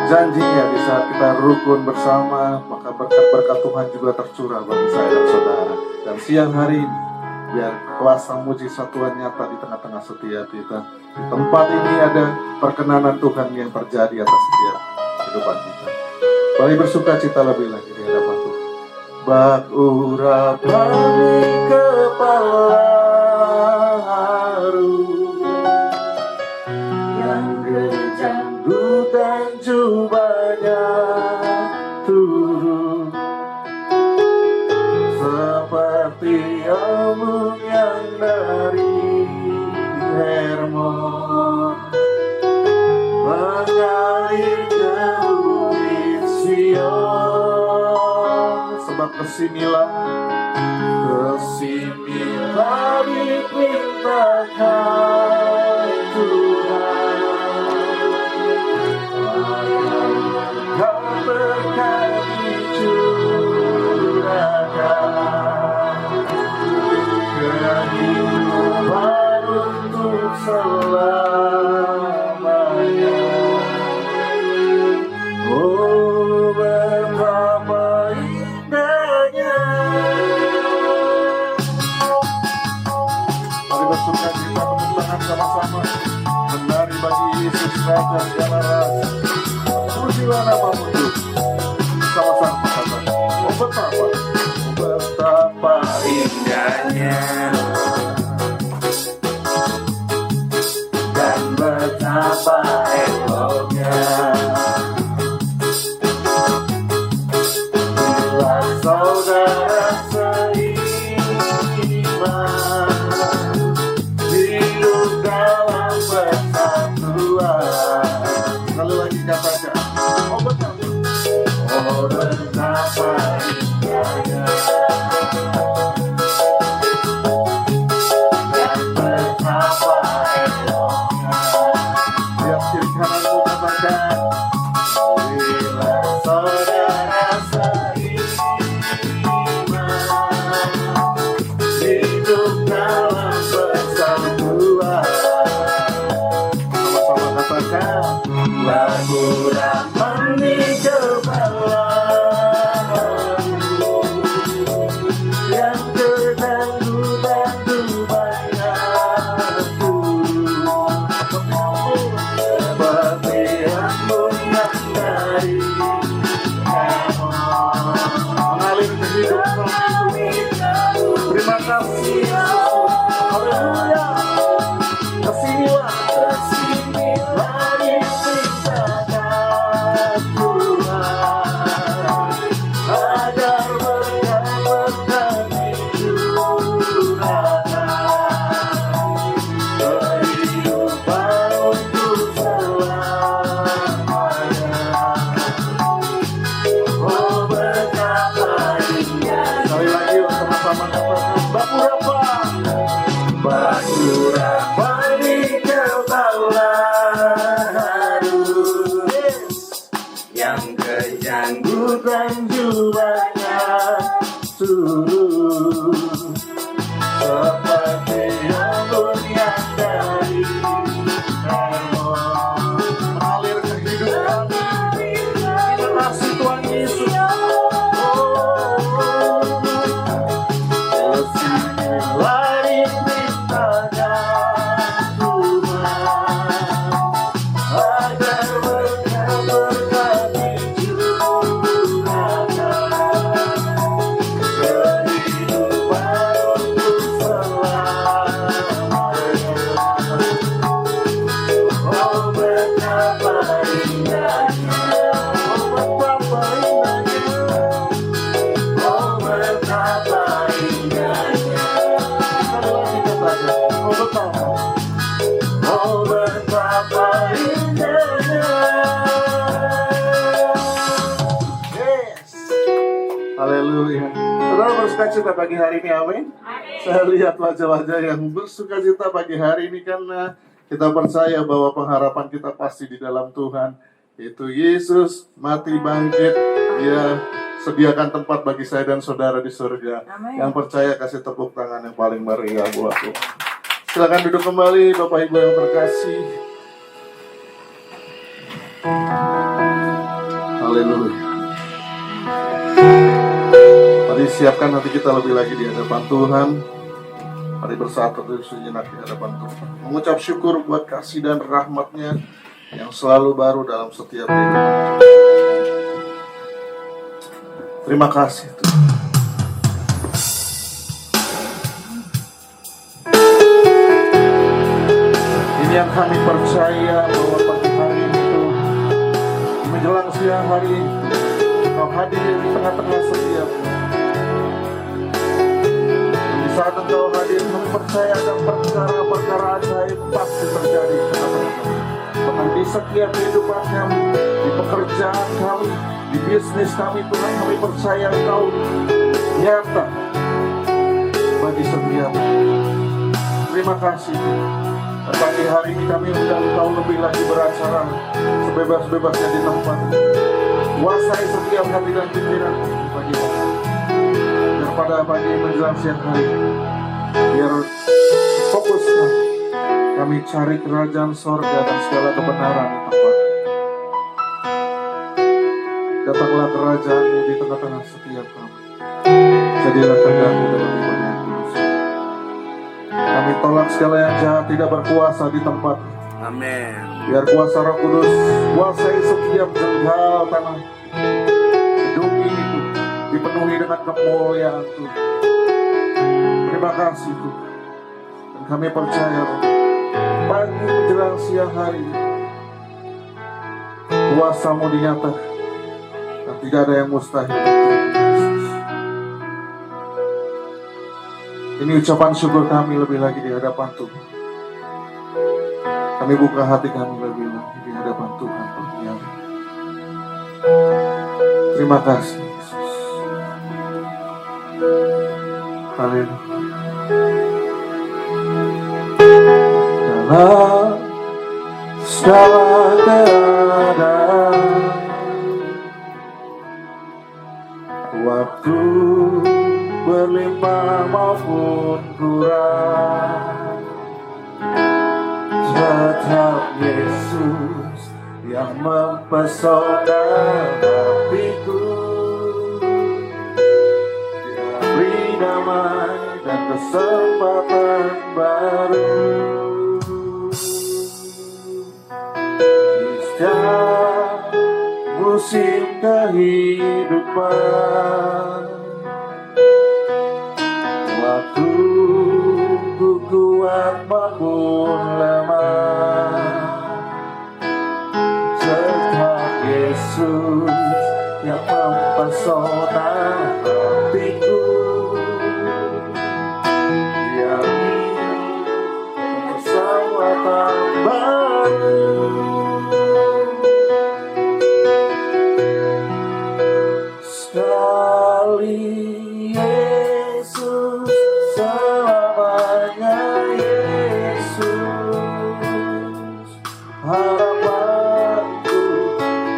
Janjinya di saat kita rukun bersama, maka berkat-berkat Tuhan juga tercurah bagi saya dan saudara. Dan siang hari ini, biar kuasa mujizat Tuhan nyata di tengah-tengah setiap kita. Di tempat ini ada perkenanan Tuhan yang terjadi atas setiap kehidupan kita. Mari bersuka cita lebih lagi di hadapan Tuhan. Bak urapani kepala haru, yang kejanggutan jubahnya turun, seperti embun yang dari Hermon mengalir ke bukit Sion. Sebab kesinilah diperintahkan Tuhan, agar berkat dicurahkan, kehidupan untuk selamanya. Oh, betapa indahnya. Mari bersuka cita, tepuk tangan sama-sama. Menari bagi Yesus Raja segala rasa. Pujilah namamu Tuhan. Sama-sama katakan, oh betapa indahnya, dan betapa eloknya bila saudara seiman hidup dalam persatuan. Sekali lagi katakan, oh betapa indahnya, dan betapa eloknya. Lihat kiri kananmu, katakan, bila saudara seiman hidup dalam persatuan. Sama-sama katakan, bergurau di kepala yang kedangdutan banyak turun, seperti embun yang dari Hermon mengalir ke hidup itu. Terima kasih Yesus. Haleluya. Kesinilah diperintahkan Tuhan, agar berkat-berkat dicurahkan, kehidupan untuk selamanya. Oh, betapa indahnya. Sekali lagi sama-sama katakan, Bakurapa di kepala haru, yang kejanggutan jubahnya turun, seperti embun yang dari Hermon mengalir ke hidup kami. Terima kasih Tuhan Yesus. Kesinilah diperintahkan Tuhan, agar berkat-berkat dicurahkan, kehidupan untuk selamanya. Oh, betapa indahnya, oh betapa indahnya, oh betapa indahnya. Oh, betapa indahnya. Yes. Haleluya. Saudara bersuka cita pagi hari ini, amin. Saya lihat wajah-wajah yang bersuka cita pagi hari ini karena kita percaya bahwa pengharapan kita pasti di dalam Tuhan. Itu Yesus mati bangkit. Dia sediakan tempat bagi saya dan saudara di surga. Amin. Yang percaya kasih tepuk tangan yang paling meriah buat Tuhan. Silakan duduk kembali Bapak Ibu yang terkasih. Haleluya. Mari siapkan hati kita lebih lagi di hadapan Tuhan. Mari bersatu sejenak di hadapan Tuhan. Mengucap syukur buat kasih dan rahmat-Nya yang selalu baru dalam setiap kehidupan. Terima kasih Tuhan. Ini yang kami percaya bahwa pagi hari itu menjelang siang hari Kau hadir di tengah-tengah setiap. Di saat Engkau hadir, kami percaya ada perkara-perkara ajaib pasti terjadi di tengah-tengah kami. Bahkan di setiap kehidupan kami, di pekerjaan kami, di bisnis kami, Tuhan, kami percaya Engkau nyata bagi setiap. Terima kasih. Dan pagi hari ini kami undang Engkau lebih lagi beracara sebebas-bebasnya di tempat. Kuasai setiap hati dan pikiran bagi kami. Dan pada pagi menjelang siang hari, biar fokus kami cari kerajaan sorga dan segala kebenaran di tempat. Datanglah kerajaan-Mu di tengah-tengah setiap kami. Jadilah kehendak-Mu dalam ibadah yang kudus. Kami tolak segala yang jahat tidak berkuasa di tempat. Amin. Biar kuasa Roh Kudus kuasai setiap jengkal tanah gedung ini Tuhan, dipenuhi dengan kemuliaan Tuhan. Terima kasih Tuhan. Dan kami percaya pagi menjelang siang hari kuasa-Mu dinyatakan dan tidak ada yang mustahil. Ini ucapan syukur kami lebih lagi di hadapan Tuhan. Kami buka hati kami lebih lagi di hadapan Tuhan pagi hari. Terima kasih Yesus. Haleluya. Dalam segala keadaan, waktu berlimpah maupun kurang, tetap Yesus yang mempesona hatiku. Dia beri damai dan kesempatan baru di setiap musim kehidupan. Waktu ku kuat maupun lemah, tetap Yesus yang mempesona hatiku. Dia kesempatan baru. Sekali Yesus, selamanya Yesus. Harapanku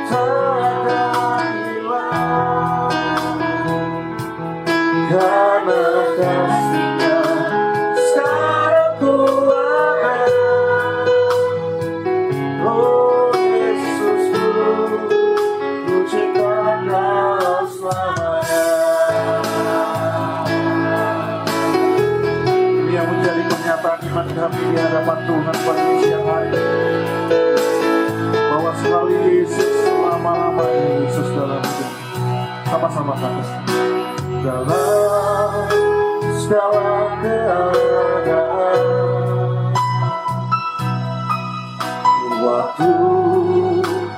tak akan hilang, karena kasih-Nya sekarang ku ada. Oh Yesusku, ku cinta Kau selamanya. Ini yang menjadi pernyataan iman kami di hadapan Tuhan pada siang hari, bahwa sekali Yesus, selama-lamanya Yesus dalam hidup. Sama-sama kata dalam segala keadaan, waktu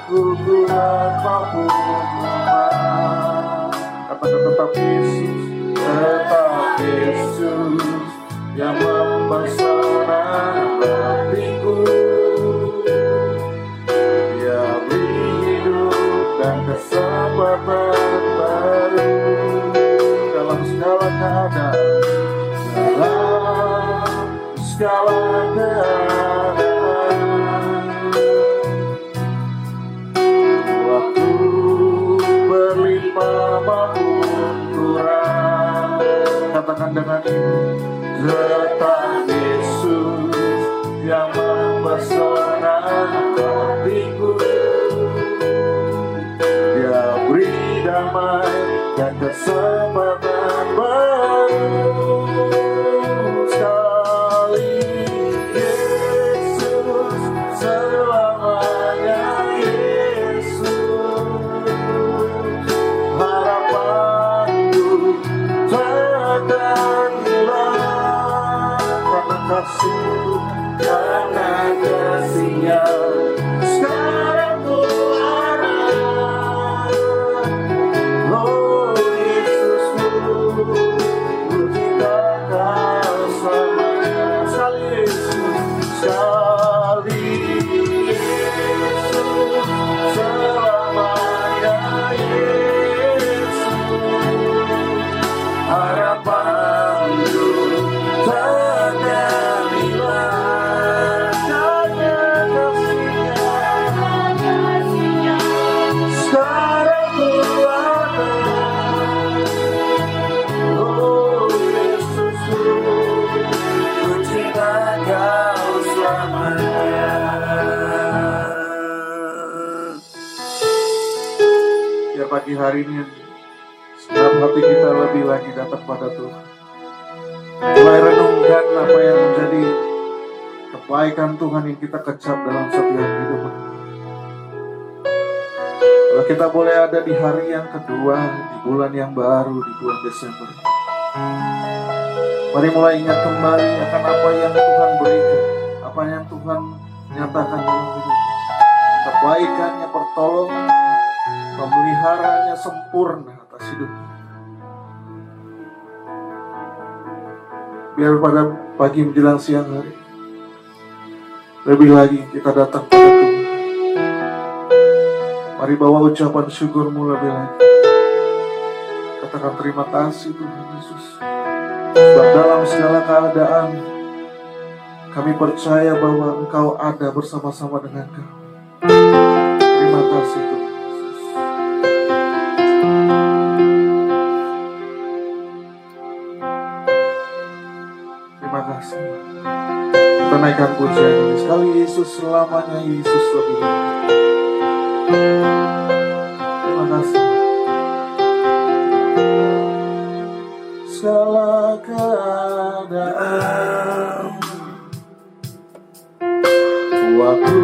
ku kuat maupun lemah, katakan tetap Yesus yang mempesona hatiku. Dia beri hidup dan kesempatan baru dalam segala keadaan, dalam segala keadaan. Waktu berlimpah maupun kurang, katakan dengan ini, tetap Yesus yang mempesona hatiku. Dia dan kesempatan baru sekali. Yesus selamanya, Yesus harapanku takkan hilang karena kasih-Mu, karena kasih-Nya. Sekarang ku harap, oh Yesusku, ku cinta Kau selamanya. Sekali Yesus, sekali Yesus selamanya, Yesus harapanku takkan hilang karena kasih-Nya. Sekarang ku ada, oh Yesusku, ku cinta Kau selamanya. Ya, pagi hari ini dalam hati kita lebih lagi datang pada Tuhan, mulai renungkan apa yang menjadi kebaikan Tuhan yang kita kecap dalam setiap kehidupan. Kalau kita boleh ada di hari yang kedua, di bulan yang baru, di bulan Desember, mari mulai ingat kembali akan apa yang Tuhan berikan, apa yang Tuhan nyatakan dalam hidup, kebaikannya, pertolongan, pemeliharanya sempurna atas hidup. Biar pada pagi menjelang siang hari, lebih lagi kita datang pada Tuhan. Mari bawa ucapan syukur-Mu lebih lagi. Katakan terima kasih Tuhan Yesus. Sebab dalam segala keadaan, kami percaya bahwa Engkau ada bersama-sama dengan kami. Terima kasih Tuhan Yesus. Terima kasih. Kita naikkan pujian ini. Sekali Yesus selamanya, Yesus lebih lagi. Terima kasih. Segala keadaan, waktu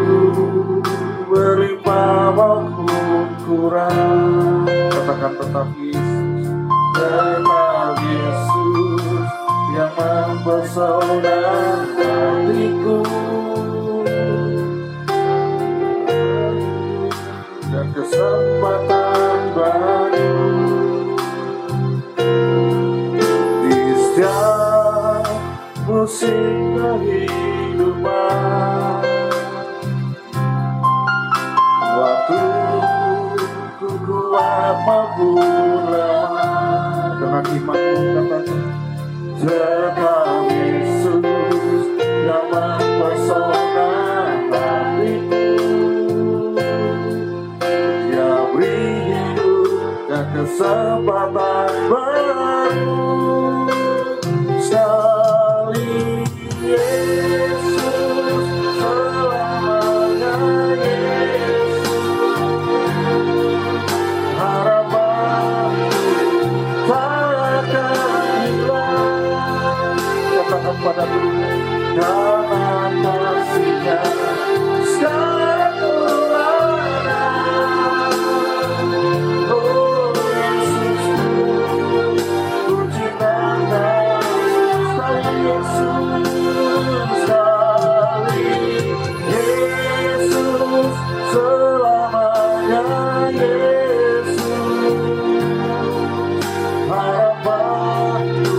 berlimpah maupun kurang, katakan tetap Yesus, tetap Yesus yang mempesona hatiku, dan kesempatan baru di setiap musim kehidupan. Waktu ku kuat maupun lemah, dengan imanmu katakan tetap Yesus yang mempesona hatiku. Dia beri hidup dan kesempatan baru sekali. Yesus selamanya, Yesus harapanku takkan hilang. Katakan pada Tuhan, karena kasih-Nya sekarang ku ada, oh Yesusku, ku cinta Kau sekali Yesus, sekali Yesus selamanya, Yesus harapanku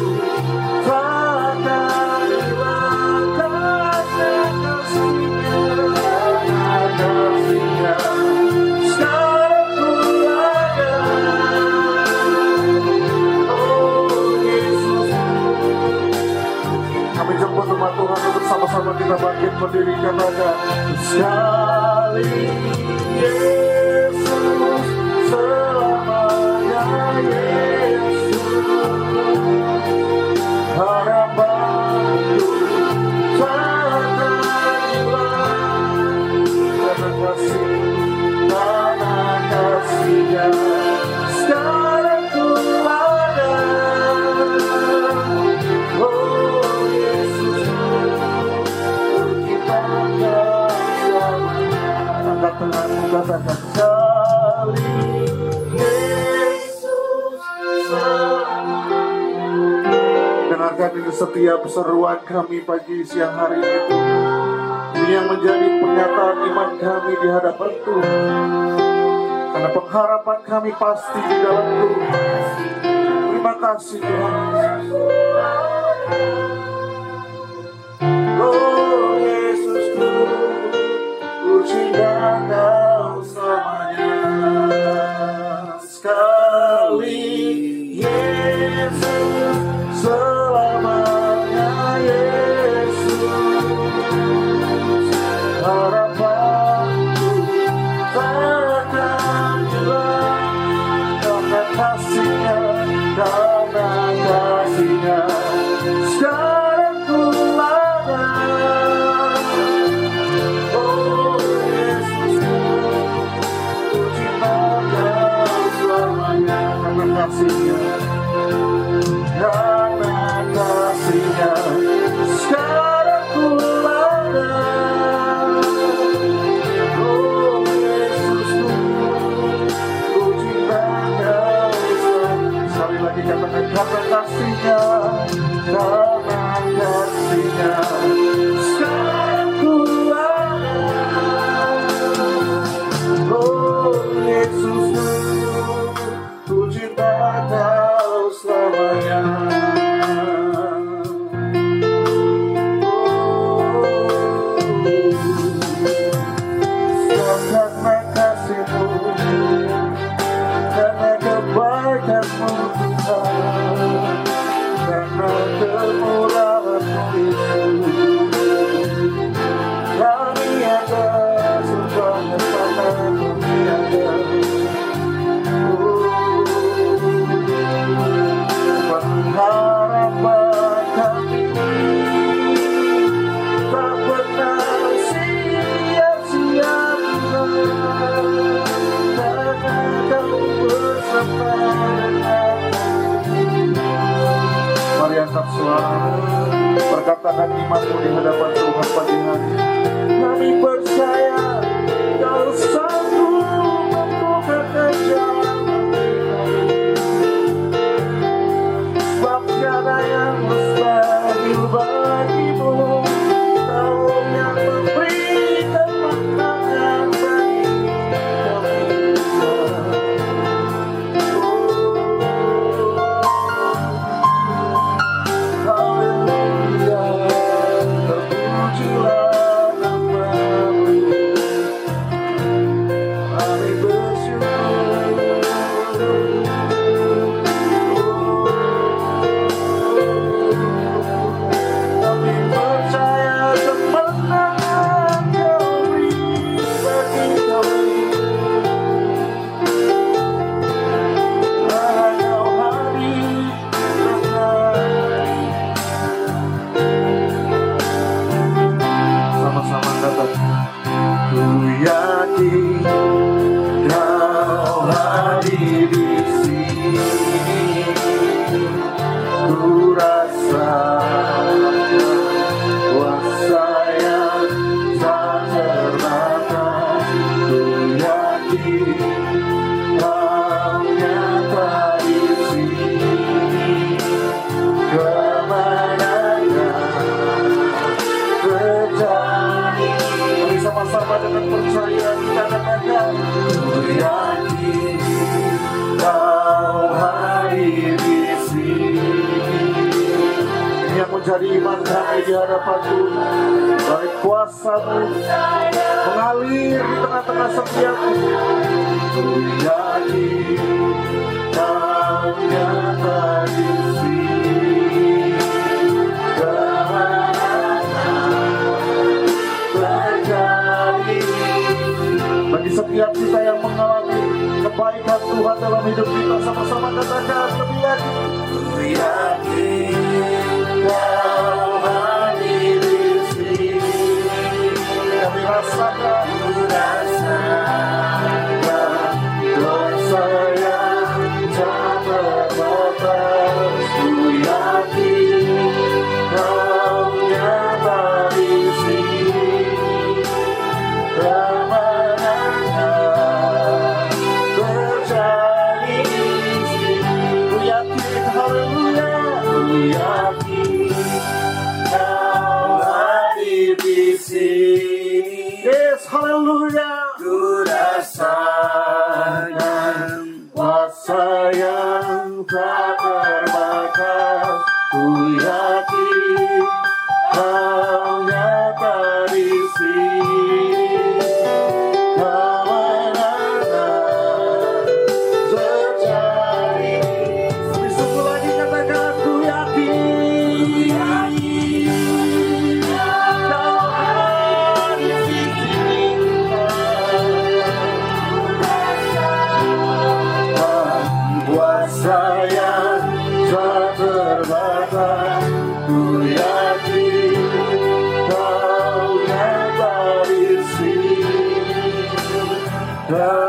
takkan hilang karena kasih-Nya, kasih-Nya sekarang ku ada, oh Yesus. Kami jemput umat Tuhan untuk sama-sama kita bangkit berdiri katakan sekali Yesus selamanya, Yesus harapanku takkan hilang karena kasih-Nya sekarang ku katakan salib Yesus selamanya. Dengarkan ini setiap seruan kami pagi siang hari itu. Ini yang menjadi pernyataan iman kami di hadapan Tuhan. Karena pengharapan kami pasti di dalam Tuhan. Terima kasih Tuhan. Oh Yesusku, ku cinta Kau selamanya. Sekali Yesus, selamanya Yesus. Harapanku takkan hilang karena kasih-Nya, karena kasih-Nya. Sekarang ku layak. Oh Yesusku, ku cinta Kau selamanya karena kasih-Nya, karena kasih-Nya. Sekarang ku layak. Oh Yesusku, ku cinta Kau selamanya. Sekali lagi katakan karena kasih-Nya, karena kasih-Nya. Sekarang ku layak. Oh Yesusku, ku cinta Kau selamanya. Karena kasih-Mu, karena kebaikan-Mu Tuhan, karena kemurahan-Mu Yesus, kami ada semuanya sama kami ada. Pengharapan kami tak pernah sia-sia karena Kau bersama dengan. Mari angkat suara, perkatakan imanmu di hadapan Tuhan pagi hari. Kami percaya Kau sanggup membukakan jalan, sebab tiada yang mustahil bagimu. Kau yang memberikan makanan bagi kami. Haleluya, terpujilah nama-Mu. Mari bersyukur. Kami percaya kemenangan Kau beri bagi kami. Karena Kau hadir sama-sama katakan, ku yakin Kau hadir di sini. Ku rasakan kuasa yang tak terbatas. Ku yakin Kau nyata di sini. Kemenangan terjadi. Mari sama-sama dengan percaya kita katakan, ku yakin Kau hadir di sini. Ini yang menjadi iman kami di hadapan Tuhan. Baik kuasa-Mu mengalir di tengah-tengah setiap. Ku yakin Kau nyata di sini. Kemenangan terjadi. Bagi setiap kita yang mengalami kebaikan Tuhan dalam hidup kita, sama-sama katakan lebih lagi. Ku yakin Kau hadir di sini. Kami rasakan, dosa yang tak terbatas. Ku yakin Kau nyata di sini. Kemenangan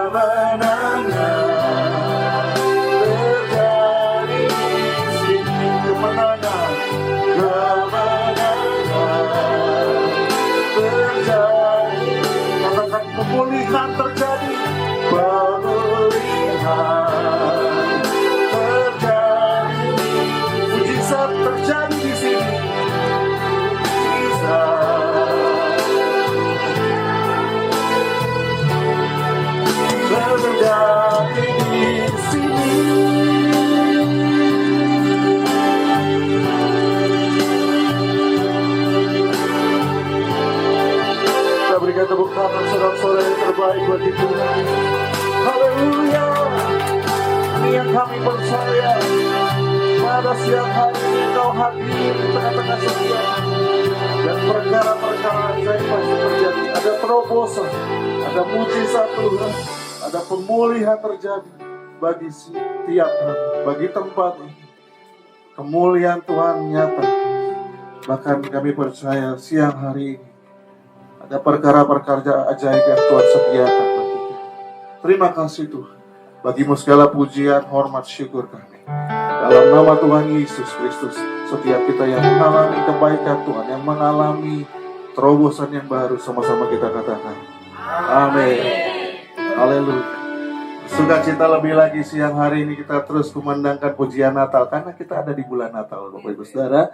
kemenangan terjadi di sini. Kemenangan terjadi. Katakan pemulihan terjadi. Pemulihan terjadi. Mujizat terjadi di sini. Terjadi di sini. Kita berikan tepuk tangan sorak-sorai yang terbaik bagi Tuhan. Haleluya. Ini yang kami percaya. Pada siang hari ini Kau hadir di tengah-tengah setiap. Dan perkara-perkara ajaib pasti terjadi. Ada terobosan, ada mujizat Tuhan, ada pemulihan terjadi bagi setiap kami, bagi tempat ini. Kemuliaan Tuhan nyata. Bahkan kami percaya siang hari ini ada perkara-perkara ajaib yang Tuhan sediakan bagi kita. Terima kasih Tuhan. Bagimu segala pujian, hormat, syukur kami. Dalam nama Tuhan Yesus Kristus, setiap kita yang mengalami kebaikan Tuhan, yang mengalami terobosan yang baru, sama-sama kita katakan amin. Haleluya. Sukacita lebih lagi siang hari ini kita terus kumandangkan pujian Natal, karena kita ada di bulan Natal, Bapak Ibu Saudara.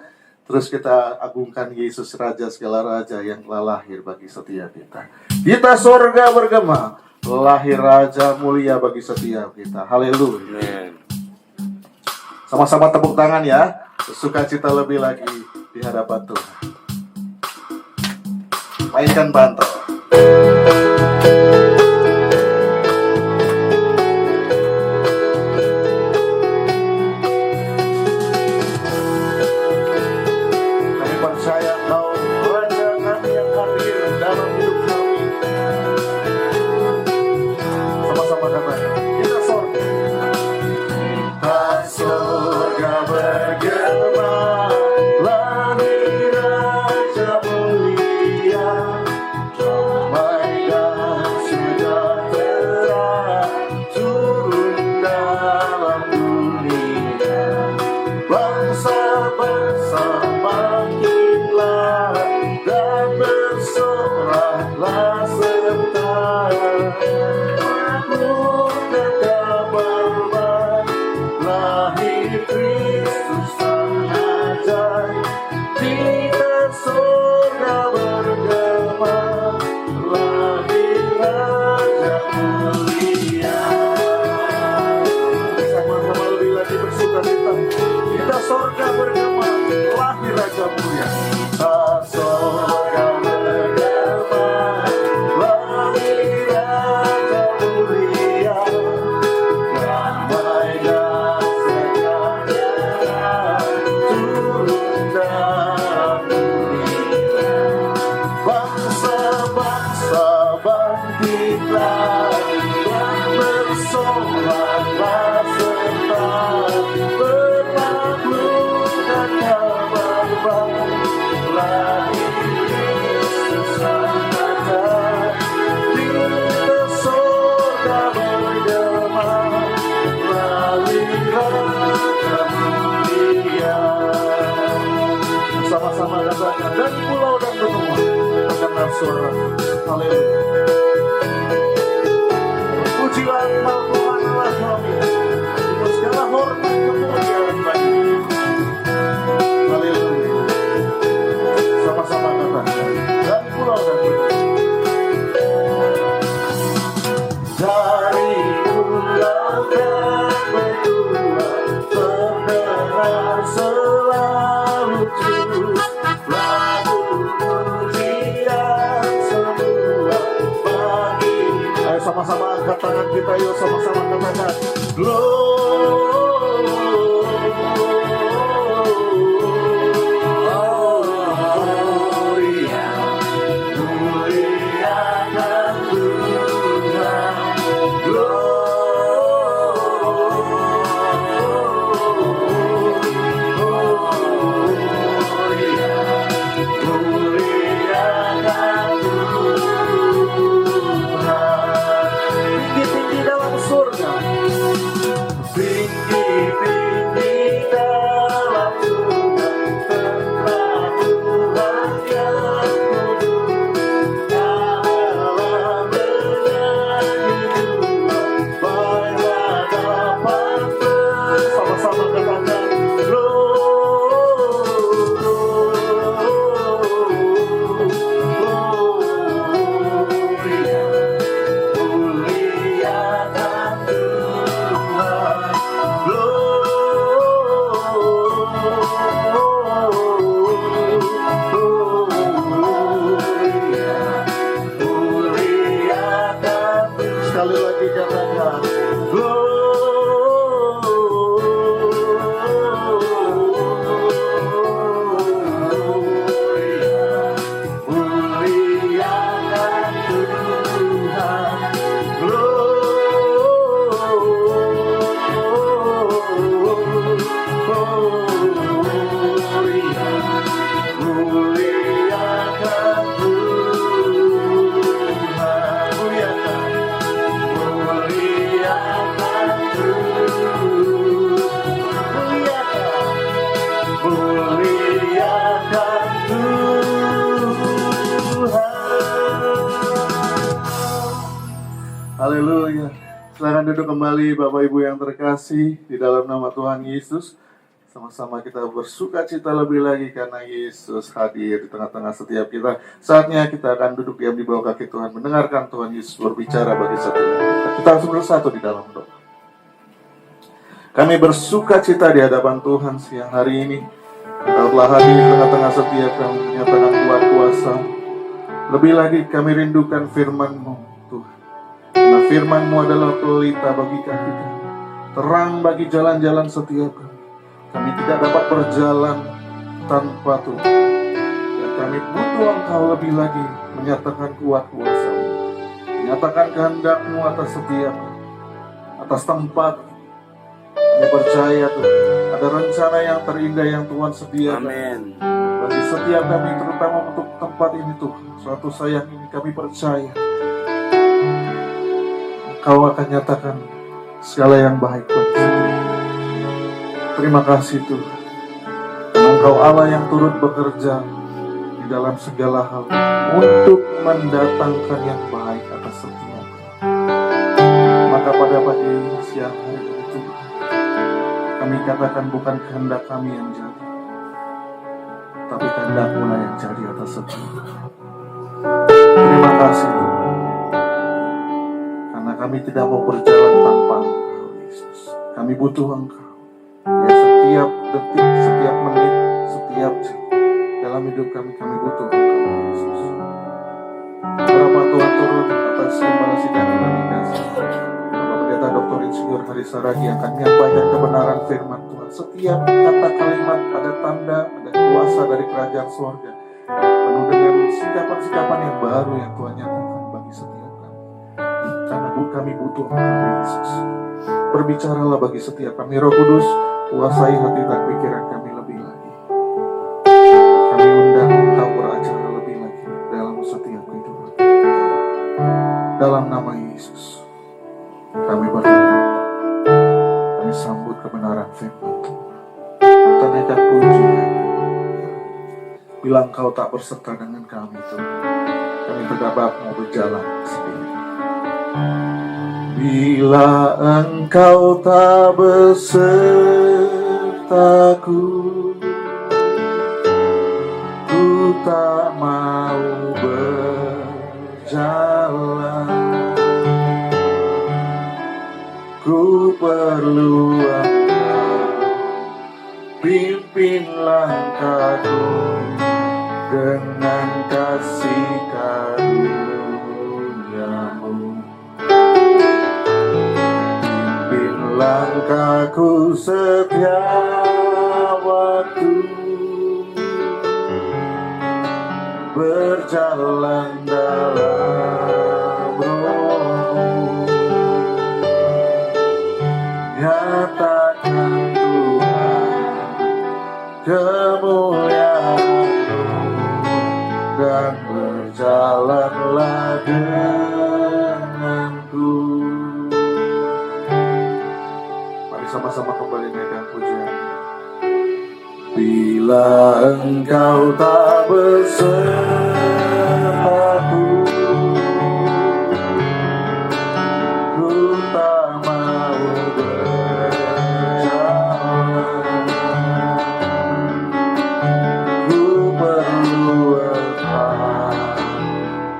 Terus kita agungkan Yesus Raja segala Raja yang telah lahir bagi setiap kita. Kita sorga bergema, lahir Raja mulia bagi setiap kita. Haleluya. Sama-sama tepuk tangan ya. Sukacita lebih lagi di hadapan Tuhan. Mainkan bantal. Kami percaya Kau Raja kami yang hadir dalam hidup kami. Sama-sama katakan, kita sorga. Kita sorga bergema, lahir Raja mulia, damai dan sejahtera turun dalam dunia. Bangsa-bangsa bangkitlah dan bersoraklah serta melakukan kabar baik. Lahir Kristus Sang ajaib, kita sorga bergema, lahir Raja mulia. Sama-sama lebih lagi bersukacita. Kita sorga bergema, lahir Raja mulia. Kita sorga bergema, lahir Raja mulia. Damai dan sejahtera turun dalam dunia. Bangsa-bangsa bangkitlah dan bersoraklah serta berlakukan kabar baik. Lahir Kristus Sang ajaib, kita sorga bergema, lahir Raja mulia. Sama-sama katakan, dari pulau dan benua terdengar suara haleluya. Pujilah nama Tuhan Allah kami, dengan segala hormat kemuliaan bagi. Haleluya. Sama-sama katakan, dari pulau dan benua. Dari pulau dan benua terdengar selalu terus lagu pujian semua bagi. Ayo sama-sama angkat tangan kita, yuk sama-sama katakan Gloria, muliakan Tuhan. Gloria, muliakan Tuhan. Silakan duduk kembali Bapak Ibu yang terkasih di dalam nama Tuhan Yesus. Sama-sama kita bersuka cita lebih lagi karena Yesus hadir di tengah-tengah setiap kita. Saatnya kita akan duduk diam di bawah kaki Tuhan, mendengarkan Tuhan Yesus berbicara bagi setiap kita. Kita harus bersatu di dalam doa. Kami bersuka cita di hadapan Tuhan siang hari ini. Engkau telah hadir di tengah-tengah setiap kami, menyatakan kuat kuasa. Lebih lagi kami rindukan firman-Mu, Tuhan. Karena firman-Mu adalah pelita bagi kaki kami, terang bagi jalan-jalan setiap kami. Kami tidak dapat berjalan tanpa Tuhan. Dan kami butuh Engkau lebih lagi menyatakan kuat kuasa-Mu, menyatakan kehendak-Mu atas setiap kami, atas tempat. Kami percaya Tuhan, ada rencana yang terindah yang Tuhan sediakan. Amin. Bagi setiap kami, terutama untuk tempat ini Tuhan. Suatu sayang ini kami percaya Engkau akan nyatakan segala yang baik bagi setiap. Terima kasih Tuhan, karena Engkau Allah yang turut bekerja di dalam segala hal untuk mendatangkan yang baik atas setiap. Maka pada pagi siang hari ini Tuhan, kami katakan bukan kehendak kami yang jadi, tapi kehendak-Mu lah yang jadi atas setiap. Terima kasih Tuhan, karena kami tidak mau berjalan tanpa Engkau Yesus. Kami butuh Engkau. Ya, setiap detik, setiap menit, setiap jam dalam hidup kami butuh Engkau Yesus. Berapa Tuhan turun atas gembala sidang yang kami kasih, Bapak Pendeta Dr. Insinyur Haris Saragi akan menyampaikan kebenaran firman Tuhan. Setiap kata kalimat ada tanda, ada kuasa dari kerajaan surga, penuh dengan sikapan-sikapan yang baru yang Tuhan nyatakan bagi setiap kami. Karena kami butuh Engkau Yesus. Berbicaralah bagi setiap kami, Roh Kudus, kuasai hati dan pikiran kami lebih lagi. Kami undang Engkau beracara lebih lagi dalam setiap kehidupan. Dalam nama Yesus kami berdoa. Kami sambut kebenaran firman Tuhan. Kita naikkan pujian. Bila Engkau tak berserta dengan kami Tuhan, kami terdapat mau berjalan sendiri. Bila Engkau tak besertaku, ku tak mau berjalan. Ku perlu Engkau, pimpin langkahku dengan kasih karunia-Mu. Langkahku setiap waktu, berjalan dalam Roh-Mu. Nyatakan Tuhan kemuliaan-Mu dan berjalanlah denganku. Sama-sama kembali naikkan pujian. Bila Engkau tak besertaku, ku tak mau berjalan. Ku perlu Engkau,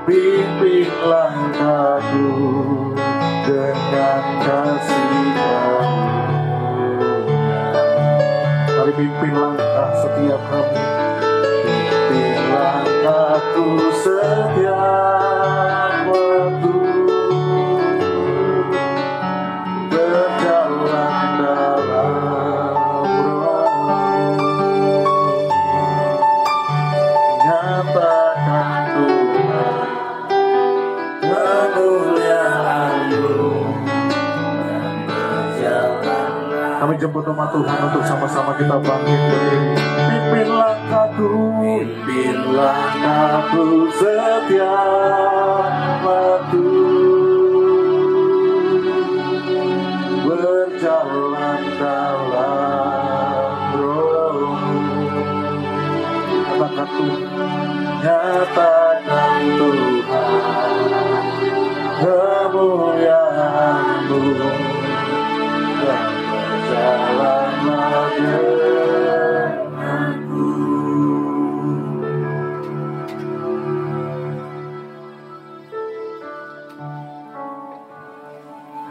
pimpin langkahku dengan kasih-Mu. Pimpin langkah setiap kami, pimpin langkahku setiap waktu, berjalan dalam Roh-Mu. Nyatakan Tuhan kemuliaan-Mu. Kami jemput nama Tuhan untuk sama-sama kita bangkit berdiri. Pimpin langkahku setiap waktu, berjalan dalam Roh-Mu. Katakan Tuhan, nyatakan Tuhan kemuliaan-Mu. berjalanlah denganku.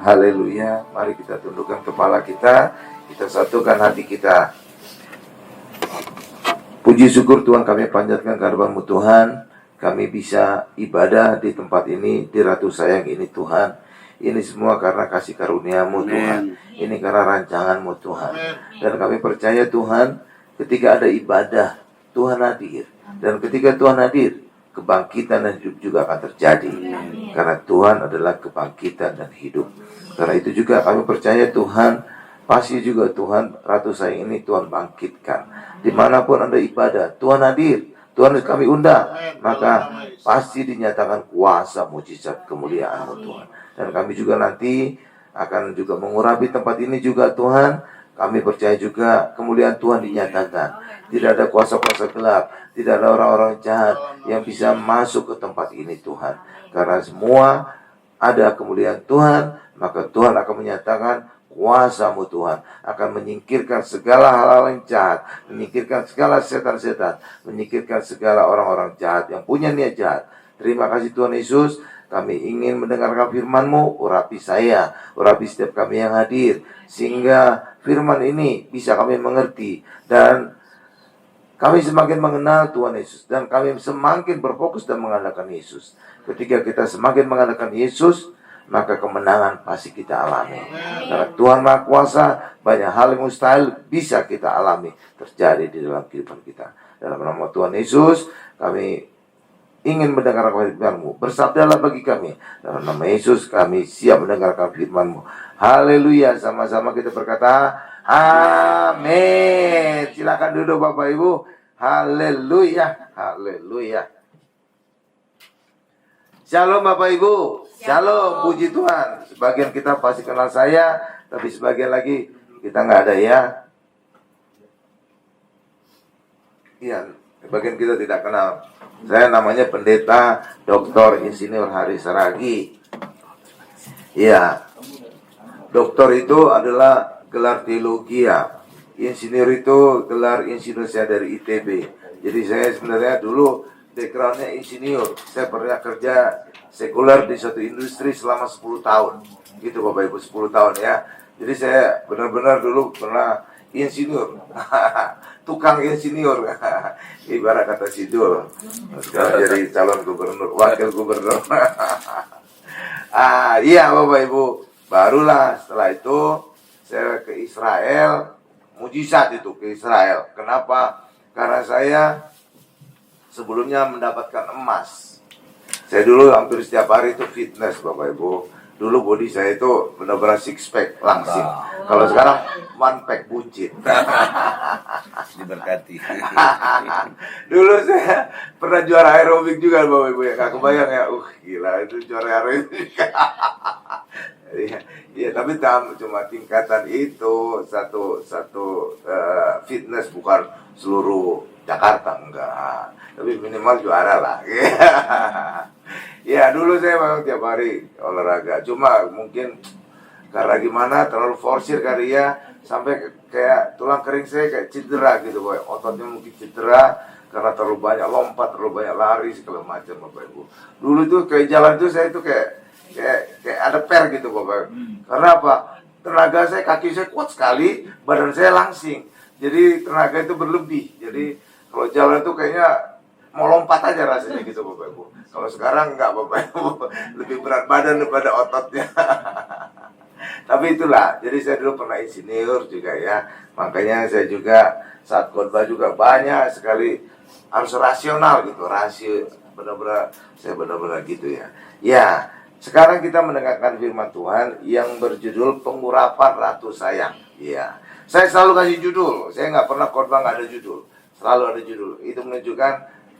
Haleluya, mari kita tundukkan kepala kita satukan hati kita. Puji syukur Tuhan kami panjatkan kehadiran-Mu Tuhan. Kami bisa ibadah di tempat ini, di Ratu Sayang ini Tuhan. Ini semua karena kasih karunia-Mu Tuhan. Ini karena rancangan-Mu Tuhan. Dan kami percaya Tuhan, ketika ada ibadah, Tuhan hadir. Dan ketika Tuhan hadir, kebangkitan dan hidup juga akan terjadi. Karena Tuhan adalah kebangkitan dan hidup. Karena itu juga kami percaya Tuhan, pasti juga Tuhan Ratu Sayang ini Tuhan bangkitkan. Dimanapun ada ibadah, Tuhan hadir, Tuhan kami undang, maka pasti dinyatakan kuasa mujizat kemuliaan-Mu Tuhan. Dan kami juga nanti akan juga mengurapi tempat ini juga Tuhan. Kami percaya juga kemuliaan Tuhan dinyatakan. Tidak ada kuasa-kuasa gelap, tidak ada orang-orang jahat yang bisa masuk ke tempat ini Tuhan. Karena semua ada kemuliaan Tuhan, maka Tuhan akan menyatakan kuasa-Mu Tuhan akan menyingkirkan segala hal-hal yang jahat, menyingkirkan segala setan-setan, menyingkirkan segala orang-orang jahat yang punya niat jahat. Terima kasih Tuhan Yesus. Kami ingin mendengarkan firman-Mu. Urapi saya, urapi setiap kami yang hadir, sehingga firman ini bisa kami mengerti dan kami semakin mengenal Tuhan Yesus, dan kami semakin berfokus dan mengandalkan Yesus. Ketika kita semakin mengandalkan Yesus, maka kemenangan pasti kita alami. Karena Tuhan Maha Kuasa, banyak hal yang mustahil bisa kita alami terjadi di dalam kehidupan kita. Dalam nama Tuhan Yesus, kami ingin mendengarkan firman-Mu. Bersabdalah bagi kami. Dalam nama Yesus, kami siap mendengarkan firman-Mu. Haleluya. Sama-sama kita berkata, amin. Silakan duduk Bapak Ibu. Haleluya. Haleluya. Shalom Bapak Ibu. Shalom, puji Tuhan. Sebagian kita pasti kenal saya, tapi sebagian lagi kita nggak ada ya. Iya, sebagian kita tidak kenal. Saya namanya Pendeta Dr. Insinyur Hari Saragi. Iya, doktor itu adalah gelar teologi ya. Insinyur itu gelar insinyur saya dari ITB. Jadi saya sebenarnya dulu backgroundnya insinyur. Saya pernah kerja sekuler di suatu industri selama 10 tahun. Gitu Bapak Ibu, 10 tahun ya. Jadi saya benar-benar dulu pernah insinyur. Tukang insinyur. Ibarat kata Sidul. Sekarang jadi calon gubernur, wakil gubernur. Iya Bapak Ibu. Barulah setelah itu saya ke Israel. Mujizat itu ke Israel. Kenapa? Karena saya sebelumnya mendapatkan emas. Saya dulu hampir setiap hari itu fitness Bapak Ibu. Dulu body saya itu benar-benar six pack langsing. Kalau sekarang one pack buncit. Diberkati. Dulu saya pernah juara aerobik juga Bapak Ibu ya. Gak kebayang ya. Gila itu juara aerobik. Iya, tapi cuma tingkatan itu satu fitness, bukan seluruh Jakarta enggak. Tapi minimal juara lah. Ya dulu saya memang tiap hari olahraga. Cuma mungkin karena gimana terlalu forsir kali ya, sampai kayak tulang kering saya kayak cedera gitu boy. Ototnya mungkin cedera karena terlalu banyak lompat, terlalu banyak lari segala macam Bapak Ibu. Dulu tuh kayak jalan tuh saya tuh kayak ada per gitu Bapak. Karena apa? Tenaga saya, kaki saya kuat sekali, badan saya langsing. Jadi tenaga itu berlebih. Jadi kalau jalan itu kayaknya mau lompat aja rasanya gitu Bapak Ibu. Kalau sekarang enggak Bapak Ibu, lebih berat badan daripada ototnya. Tapi itulah, jadi saya dulu pernah insinyur juga ya. Makanya saya juga saat khotbah juga banyak sekali harus rasional gitu, rasio benar-benar saya benar-benar gitu ya. Ya, sekarang kita mendengarkan firman Tuhan yang berjudul Pengurapan Ratu Sayang. Ya, saya selalu kasih judul. Saya nggak pernah khotbah nggak ada judul. Selalu ada judul. Itu menunjukkan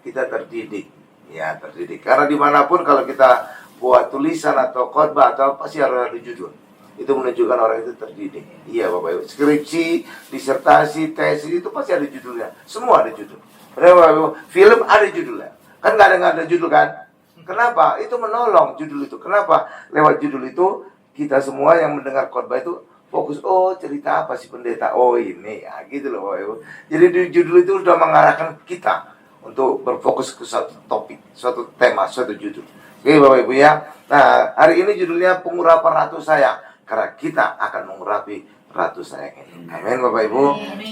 kita terdidik. Ya, terdidik. Karena dimanapun kalau kita buat tulisan atau khotbah atau pasti harus ada judul. Itu menunjukkan orang itu terdidik. Iya Bapak Ibu. Skripsi, disertasi, tesis itu pasti ada judulnya. Semua ada judul. Bapak Ibu, film ada judulnya. Kan nggak ada judul kan? Kenapa? Itu menolong judul itu. Kenapa? Lewat judul itu kita semua yang mendengar khotbah itu fokus, oh cerita apa sih pendeta, oh ini ya gitu loh Bapak Ibu. Jadi di judul itu sudah mengarahkan kita untuk berfokus ke suatu topik, suatu tema, suatu judul. Oke Bapak Ibu ya. Nah hari ini judulnya pengurapan ratu sayang, karena kita akan mengurapi ratu sayang ini. Amin Bapak Ibu.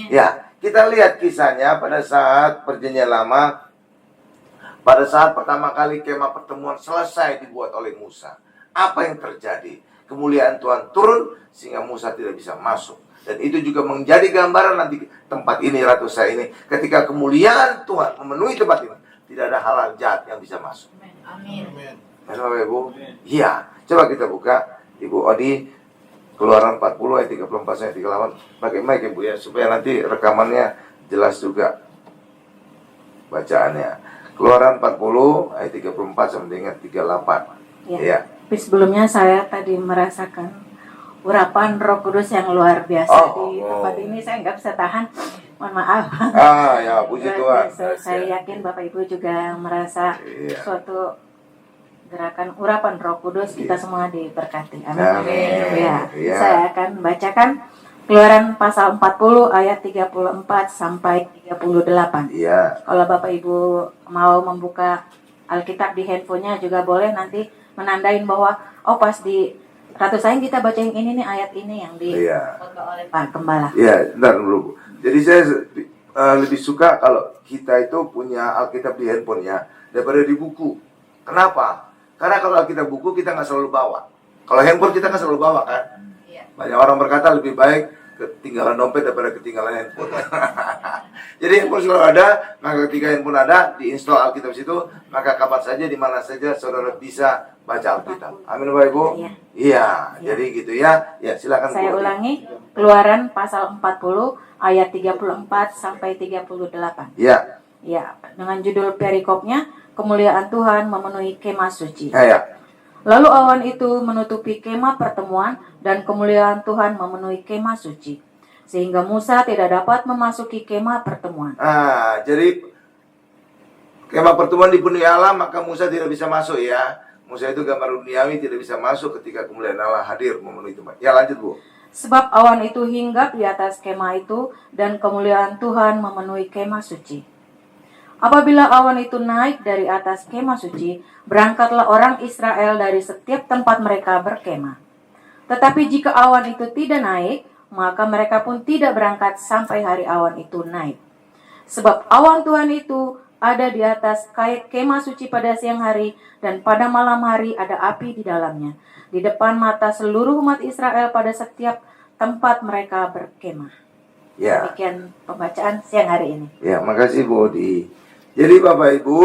Ya, kita lihat kisahnya pada saat perjanjian lama. Pada saat pertama kali kemah pertemuan selesai dibuat oleh Musa, apa yang terjadi? Kemuliaan Tuhan turun sehingga Musa tidak bisa masuk. Dan itu juga menjadi gambaran nanti tempat ini, ratu saya ini. Ketika kemuliaan Tuhan memenuhi tempat ini, tidak ada hal jahat yang bisa masuk. Amin. Bapak Ibu? Iya. Coba kita buka Ibu Odi, Keluaran 40 ayat 34 sampai 38. Pakai mic ya Bu ya, supaya nanti rekamannya jelas juga bacaannya. Keluaran 40 ayat 34 sampai dengan 38. Ya. Tapi sebelumnya saya tadi merasakan urapan Roh Kudus yang luar biasa di tempat ini. Saya nggak bisa tahan. Mohon maaf. Ya, puji Tuhan. Saya yakin Bapak Ibu juga merasa suatu gerakan urapan Roh Kudus. Kita semua diberkati. Amin. Ya. Saya akan bacakan Keluaran pasal 40 ayat 34 sampai 38. Iya. Kalau Bapak Ibu mau membuka Alkitab di handphonenya juga boleh, nanti menandain bahwa pas di Ratu Sayang kita baca yang ini nih, ayat ini yang dikhotbah oleh Pak Gembala. Iya, bentar dulu. Jadi saya lebih suka kalau kita itu punya Alkitab di handphonenya daripada di buku. Kenapa? Karena kalau Alkitab buku kita nggak selalu bawa. Kalau handphone kita nggak selalu bawa kan. Banyak orang berkata lebih baik ketinggalan dompet daripada ketinggalan handphone. Jadi handphone selalu ada, maka ketika handphone ada, diinstal Alkitab situ, maka kapan saja, di mana saja saudara bisa baca Alkitab. Amin Bapak Ibu? Iya. Jadi gitu ya. Ya, silakan. Saya ulangi, Keluaran pasal 40 ayat 34 sampai 38. Iya. Ya, dengan judul perikopnya, kemuliaan Tuhan memenuhi kemah suci. Ya. Lalu awan itu menutupi kemah pertemuan dan kemuliaan Tuhan memenuhi kemah suci, sehingga Musa tidak dapat memasuki kemah pertemuan. Jadi kemah pertemuan dipenuhi Allah, maka Musa tidak bisa masuk ya. Musa itu gambar duniawi, tidak bisa masuk ketika kemuliaan Allah hadir memenuhi tempat. Ya, lanjut Bu. Sebab awan itu hinggap di atas kemah itu dan kemuliaan Tuhan memenuhi kemah suci. Apabila awan itu naik dari atas kemah suci, berangkatlah orang Israel dari setiap tempat mereka berkemah. Tetapi jika awan itu tidak naik, maka mereka pun tidak berangkat sampai hari awan itu naik. Sebab awan Tuhan itu ada di atas kemah suci pada siang hari, dan pada malam hari ada api di dalamnya, di depan mata seluruh umat Israel pada setiap tempat mereka berkemah. Ya. Demikian pembacaan siang hari ini. Ya, makasih Bu Odi. Jadi Bapak Ibu,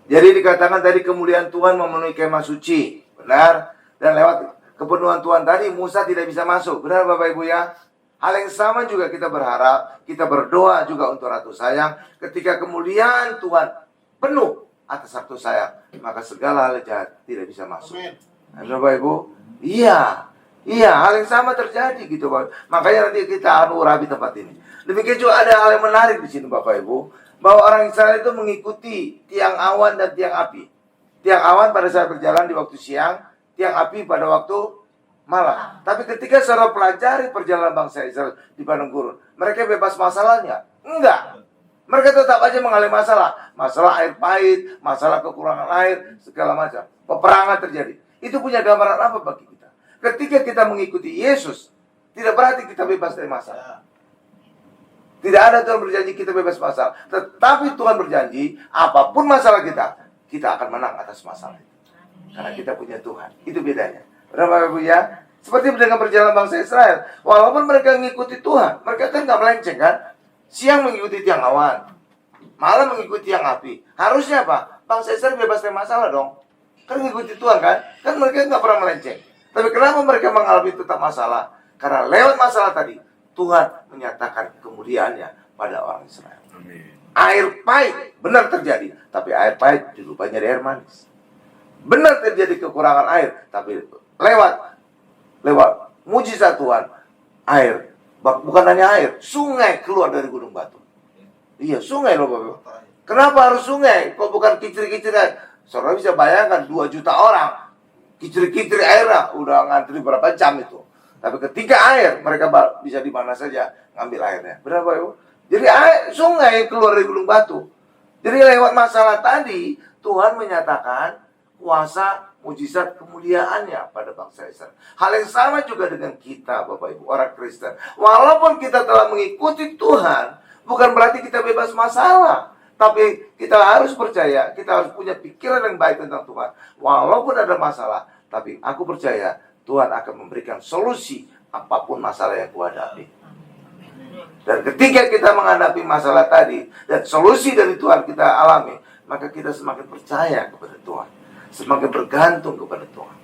jadi dikatakan tadi kemuliaan Tuhan memenuhi kemah suci, benar? Dan lewat kepenuhan Tuhan tadi Musa tidak bisa masuk, benar Bapak Ibu ya? Hal yang sama juga kita berharap, kita berdoa juga untuk Ratu Sayang. Ketika kemuliaan Tuhan penuh atas Ratu Sayang, maka segala hal jahat tidak bisa masuk. Amin Bapak Ibu? Iya, hal yang sama terjadi gitu Bapak. Makanya nanti kita urapi tempat ini. Demikian juga ada hal yang menarik di sini Bapak Ibu, bahwa orang Israel itu mengikuti tiang awan dan tiang api. Tiang awan pada saat berjalan di waktu siang, tiang api pada waktu malam. Tapi ketika saudara pelajari perjalanan bangsa Israel di padang gurun, mereka bebas masalahnya? Enggak. Mereka tetap aja mengalami masalah. Masalah air pahit, masalah kekurangan air, segala macam. Peperangan terjadi. Itu punya gambaran apa bagi kita? Ketika kita mengikuti Yesus, tidak berarti kita bebas dari masalah. Tidak ada Tuhan berjanji kita bebas masalah. Tetapi Tuhan berjanji, apapun masalah kita, kita akan menang atas masalah itu. Karena kita punya Tuhan. Itu bedanya. Benar Bapak Ibu ya? Seperti dengan perjalanan bangsa Israel. Walaupun mereka mengikuti Tuhan, mereka kan nggak melenceng kan? Siang mengikuti tiang awan, malam mengikuti tiang api. Harusnya apa? Bangsa Israel bebas dari masalah dong. Kan mengikuti Tuhan kan? Kan mereka nggak pernah melenceng. Tapi kenapa mereka mengalami tetap masalah? Karena lewat masalah tadi, Tuhan menyatakan kemuliaannya pada orang Israel. Amin. Air pahit benar terjadi, tapi air pahit dirubah jadi air manis. Benar terjadi kekurangan air, tapi lewat mujizat Tuhan, air, bukan hanya air, sungai keluar dari gunung batu. Iya, sungai loh Bapak. Kenapa harus sungai? Kok bukan kicir-kicir air? Saudara bisa bayangkan 2 juta orang, kicir-kicir airnya udah ngantri berapa jam itu. Tapi ketika air, mereka bisa di mana saja ngambil airnya. Benar Bapak Ibu? Jadi sungai keluar dari gunung batu. Jadi lewat masalah tadi, Tuhan menyatakan kuasa, mujizat, kemuliaannya pada bangsa Israel. Hal yang sama juga dengan kita Bapak Ibu, orang Kristen. Walaupun kita telah mengikuti Tuhan, bukan berarti kita bebas masalah. Tapi kita harus percaya, kita harus punya pikiran yang baik tentang Tuhan. Walaupun ada masalah, tapi aku percaya Tuhan akan memberikan solusi apapun masalah yang kuhadapi. Dan ketika kita menghadapi masalah tadi, dan solusi dari Tuhan kita alami, maka kita semakin percaya kepada Tuhan. Semakin bergantung kepada Tuhan.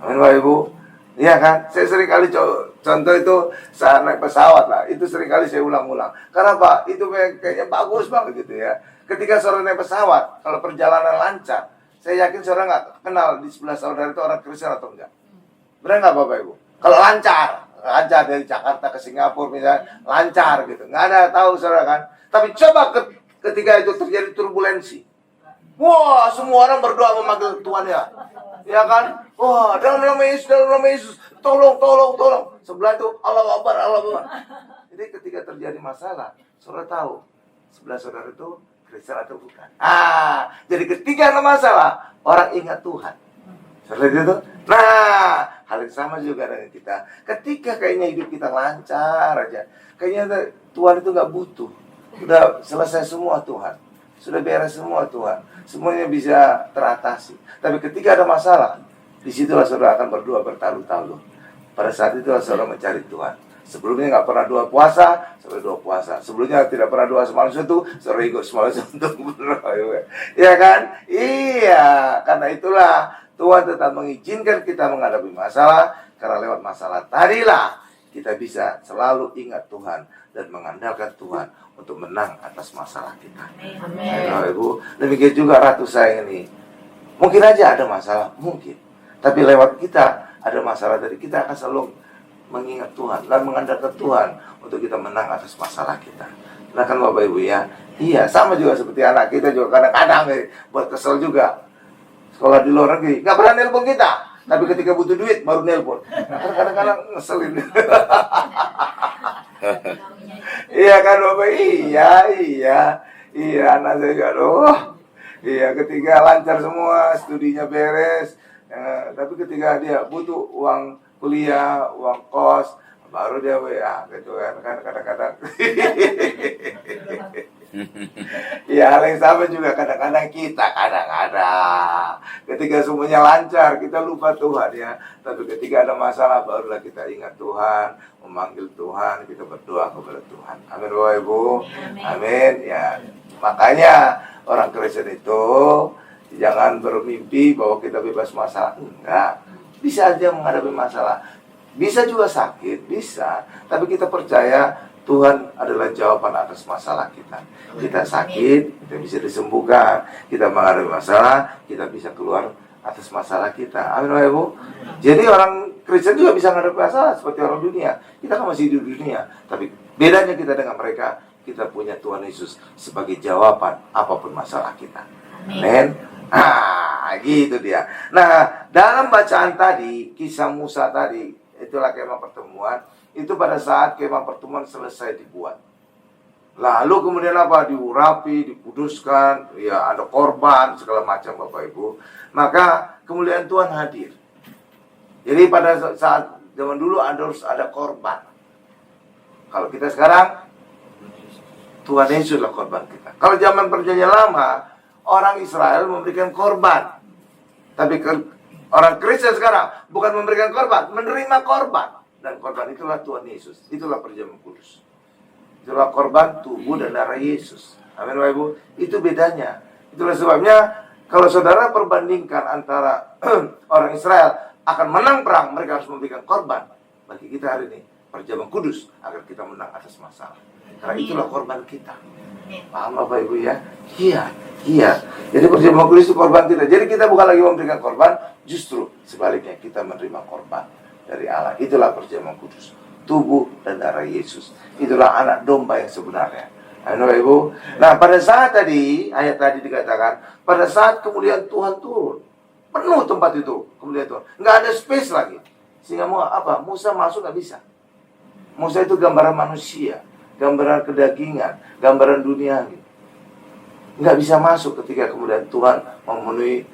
Amin Bapak Ibu. Iya kan? Saya sering kali contoh itu saat naik pesawat lah. Itu sering kali saya ulang-ulang. Karena Pak, itu kayaknya bagus banget gitu ya. Ketika saudara naik pesawat, kalau perjalanan lancar, saya yakin saudara nggak kenal di sebelah saudara itu orang Kristen atau enggak. Benar nggak Bapak Ibu? Kalau lancar dari Jakarta ke Singapura misalnya, lancar gitu. Nggak ada tahu saudara kan. Tapi coba ketika itu terjadi turbulensi. Wah, semua orang berdoa memanggil Tuhan ya. Ya kan? Wah, dalam nama Yesus, tolong. Sebelah itu Allah Akbar. Jadi ketika terjadi masalah, saudara tahu sebelah saudara itu Kristen atau bukan. Jadi ketika ada masalah, orang ingat Tuhan. Seperti itu. Nah, hal yang sama juga dengan kita. Ketika kayaknya hidup kita lancar aja, kayaknya Tuhan itu nggak butuh. Udah selesai semua Tuhan. Sudah beres semua Tuhan. Semuanya bisa teratasi. Tapi ketika ada masalah, disitulah saudara akan berdoa bertalu-talu. Pada saat itu saudara mencari Tuhan. Sebelumnya nggak pernah doa puasa, saudara doa puasa. Sebelumnya tidak pernah doa semalam suntuk, saudara ikut semalam suntuk. Ya kan? Iya. Karena itulah Tuhan tetap mengizinkan kita menghadapi masalah. Karena lewat masalah tadilah kita bisa selalu ingat Tuhan dan mengandalkan Tuhan untuk menang atas masalah kita. Amin. Ibu, demikian juga Ratu saya ini. Mungkin aja ada masalah, mungkin. Tapi lewat kita ada masalah dari kita akan selalu mengingat Tuhan dan mengandalkan Tuhan untuk kita menang atas masalah kita. Nah kan Bapak Ibu ya, iya sama juga seperti anak kita juga kadang-kadang buat kesel juga. Sekolah di luar negeri nggak pernah nelpon kita, tapi ketika butuh duit baru nelpon. Kadang-kadang ngeselin. Iya kan Bapak? Iya anak saya juga iya ketika lancar semua studinya beres, tapi ketika dia butuh uang kuliah, uang kos, baru dia WA gitu kan kadang-kadang. Ya hal yang sama juga kadang-kadang kita ketika semuanya lancar kita lupa Tuhan ya. Tapi ketika ada masalah barulah kita ingat Tuhan, memanggil Tuhan, kita berdoa kepada Tuhan. Amin Bapak Ibu. Amin ya. Makanya orang Kristen itu jangan bermimpi bahwa kita bebas masalah. Enggak. Bisa aja menghadapi masalah. Bisa juga sakit, bisa. Tapi kita percaya Tuhan adalah jawaban atas masalah kita. Kita sakit, kita bisa disembuhkan. Kita menghadapi masalah, kita bisa keluar atas masalah kita. Amin Bapak Ibu. Jadi orang Kristen juga bisa menghadapi masalah seperti orang dunia. Kita kan masih di dunia, tapi bedanya kita dengan mereka, kita punya Tuhan Yesus sebagai jawaban apapun masalah kita. Amin. Gitu dia. Nah, dalam bacaan tadi, kisah Musa tadi, itulah kemah pertemuan. Itu pada saat kemah pertemuan selesai dibuat. Lalu kemudian apa? Diurapi, dikuduskan, ya ada korban, segala macam Bapak Ibu. Maka kemuliaan Tuhan hadir. Jadi pada saat zaman dulu harus ada korban. Kalau kita sekarang, Tuhan Yesuslah korban kita. Kalau zaman perjanjian lama, orang Israel memberikan korban. Tapi orang Kristen sekarang bukan memberikan korban, menerima korban. Dan korban itulah Tuhan Yesus. Itulah perjamuan kudus. Itulah korban tubuh dan darah Yesus. Amin Bapak Ibu. Itu bedanya. Itulah sebabnya kalau saudara perbandingkan antara orang Israel akan menang perang, mereka harus memberikan korban. Bagi kita hari ini, perjamuan kudus agar kita menang atas masalah. Karena itulah korban kita. Paham Bapak Ibu ya? Iya. Jadi perjamuan kudus itu korban kita. Jadi kita bukan lagi memberikan korban, justru sebaliknya kita menerima korban dari Allah. Itulah perjamuan kudus, tubuh dan darah Yesus. Itulah anak domba yang sebenarnya. Amin Bapak Ibu. Nah pada saat tadi, ayat tadi dikatakan, pada saat kemuliaan Tuhan turun, penuh tempat itu kemuliaan Tuhan, nggak ada space lagi. Sehingga Musa masuk nggak bisa. Musa itu gambaran manusia, gambaran kedagingan, gambaran dunia. Nggak bisa masuk ketika kemudian Tuhan memenuhi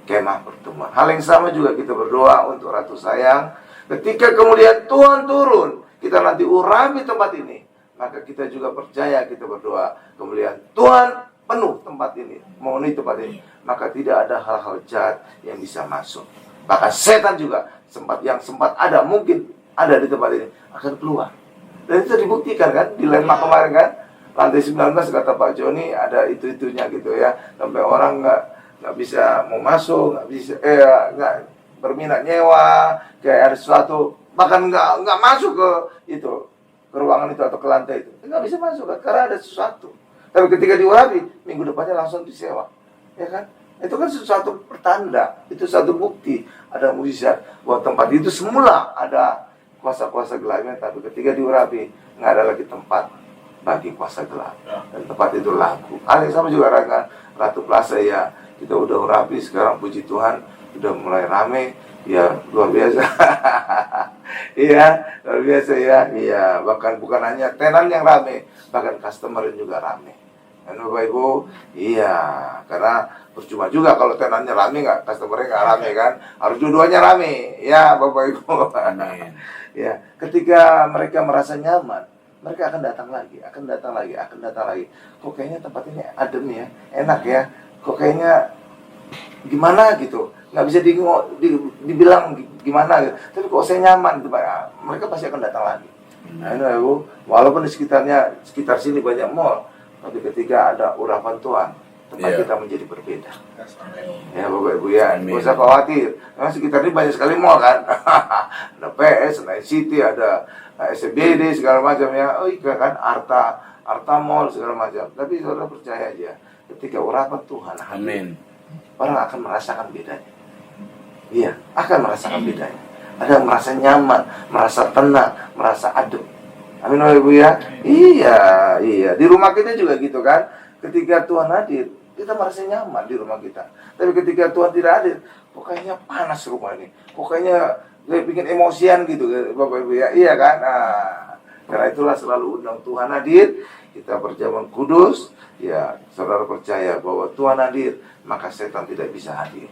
kemah pertemuan. Hal yang sama juga kita berdoa untuk Ratu Sayang. Ketika kemudian Tuhan turun, kita nanti urapi tempat ini, maka kita juga percaya, kita berdoa kemudian Tuhan penuh tempat ini, memenuhi tempat ini, maka tidak ada hal-hal jahat yang bisa masuk. Bahkan setan juga yang sempat ada, mungkin ada di tempat ini, akan keluar. Dan itu dibuktikan kan di Landmark kemarin kan, lantai 19 kata Pak Joni ada itu-itunya gitu ya, sampai orang nggak bisa mau masuk, nggak bisa nggak berminat nyewa, kayak ada sesuatu, bahkan nggak masuk ke itu, ke ruangan itu atau ke lantai itu, nggak bisa masuk kan, karena ada sesuatu. Tapi ketika diurapi, minggu depannya langsung disewa, ya kan? Itu kan sesuatu pertanda, itu satu bukti, ada mukjizat bahwa tempat itu semula ada kuasa-kuasa gelapnya, tapi ketika diurapi nggak ada lagi tempat bagi kuasa gelap, dan tempat itu laku. Hal yang sama juga dengan Ratu Plaza ya, kita udah urapi, sekarang puji Tuhan udah mulai rame, ya luar biasa. Iya, luar biasa ya. Iya, bahkan bukan hanya tenan yang rame, bahkan customer juga rame. Dan Bapak Ibu, iya, karena percuma juga kalau tenannya rame nggak, customernya nggak rame kan, harus dua-duanya rame, ya Bapak Ibu. Ya, ketika mereka merasa nyaman, mereka akan datang lagi, akan datang lagi, akan datang lagi. Kok kayaknya tempat ini adem ya, enak ya, kok kayaknya gimana gitu, nggak bisa dibilang gimana gitu. Tapi kok saya nyaman gitu, mereka pasti akan datang lagi. Nah, ini Ibu, walaupun di sekitar sini banyak mall, tapi ketika ada urapan Tuhan, tempat kita menjadi berbeda. Ya Bapak Ibu ya, nggak usah khawatir. Karena sekitar ini banyak sekali mall kan. Ada PS, Night City, ada SCBD segala macam ya. Oh iya kan, Arta Mall segala macam. Tapi saudara percaya aja, ketika urapan Tuhan hadir, orang akan merasakan bedanya. Iya, akan merasakan bedanya. Ada yang merasa nyaman, merasa tenang, merasa adem. Amin Bapak Ibu ya. Iya. Di rumah kita juga gitu kan. Ketika Tuhan hadir, kita merasa nyaman di rumah kita. Tapi ketika Tuhan tidak hadir, kok kayaknya panas rumah ini. Kok kayaknya bikin emosian gitu Bapak Ibu ya. Iya kan? Nah, karena itulah selalu undang Tuhan hadir. Kita berjalan kudus. Ya, saudara percaya bahwa Tuhan hadir, maka setan tidak bisa hadir.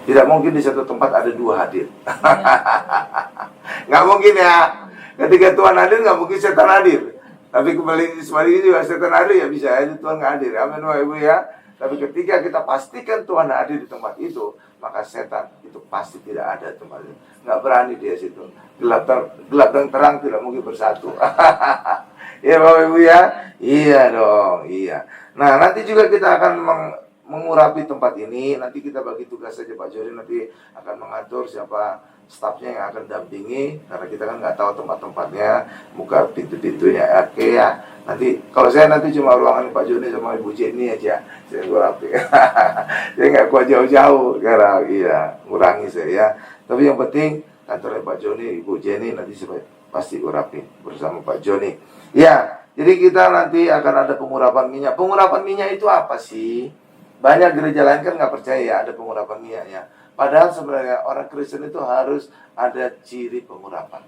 Tidak mungkin di satu tempat ada dua hadir. Nggak mungkin ya. Ketika Tuhan hadir, nggak mungkin setan hadir. Tapi kembali sebaliknya juga setan hadir ya bisa aja Tuhan nggak hadir. Amin Bapak Ibu ya. Tapi ketika kita pastikan Tuhan hadir di tempat itu, maka setan itu pasti tidak ada di tempat itu. Nggak berani dia situ. Gelap dan terang tidak mungkin bersatu. Ya Bapak Ibu ya. Iya dong. Iya. Nah nanti juga kita akan mengurapi tempat ini. Nanti kita bagi tugas saja Pak Jori nanti akan mengatur siapa stafnya yang akan dampingi, karena kita kan nggak tahu tempat-tempatnya, buka pintu-pintunya, oke ya. Nanti kalau saya nanti cuma ruangan Pak Joni sama Ibu Jenny aja, saya urapi. Saya nggak kuat jauh-jauh, karena iya ngurangi saya ya. Tapi yang penting kantornya Pak Joni, Ibu Jenny nanti saya pasti urapi bersama Pak Joni. Ya, jadi kita nanti akan ada pengurapan minyak. Pengurapan minyak itu apa sih? Banyak gereja lain kan nggak percaya ya ada pengurapan minyaknya. Padahal sebenarnya orang Kristen itu harus ada ciri pengurapan.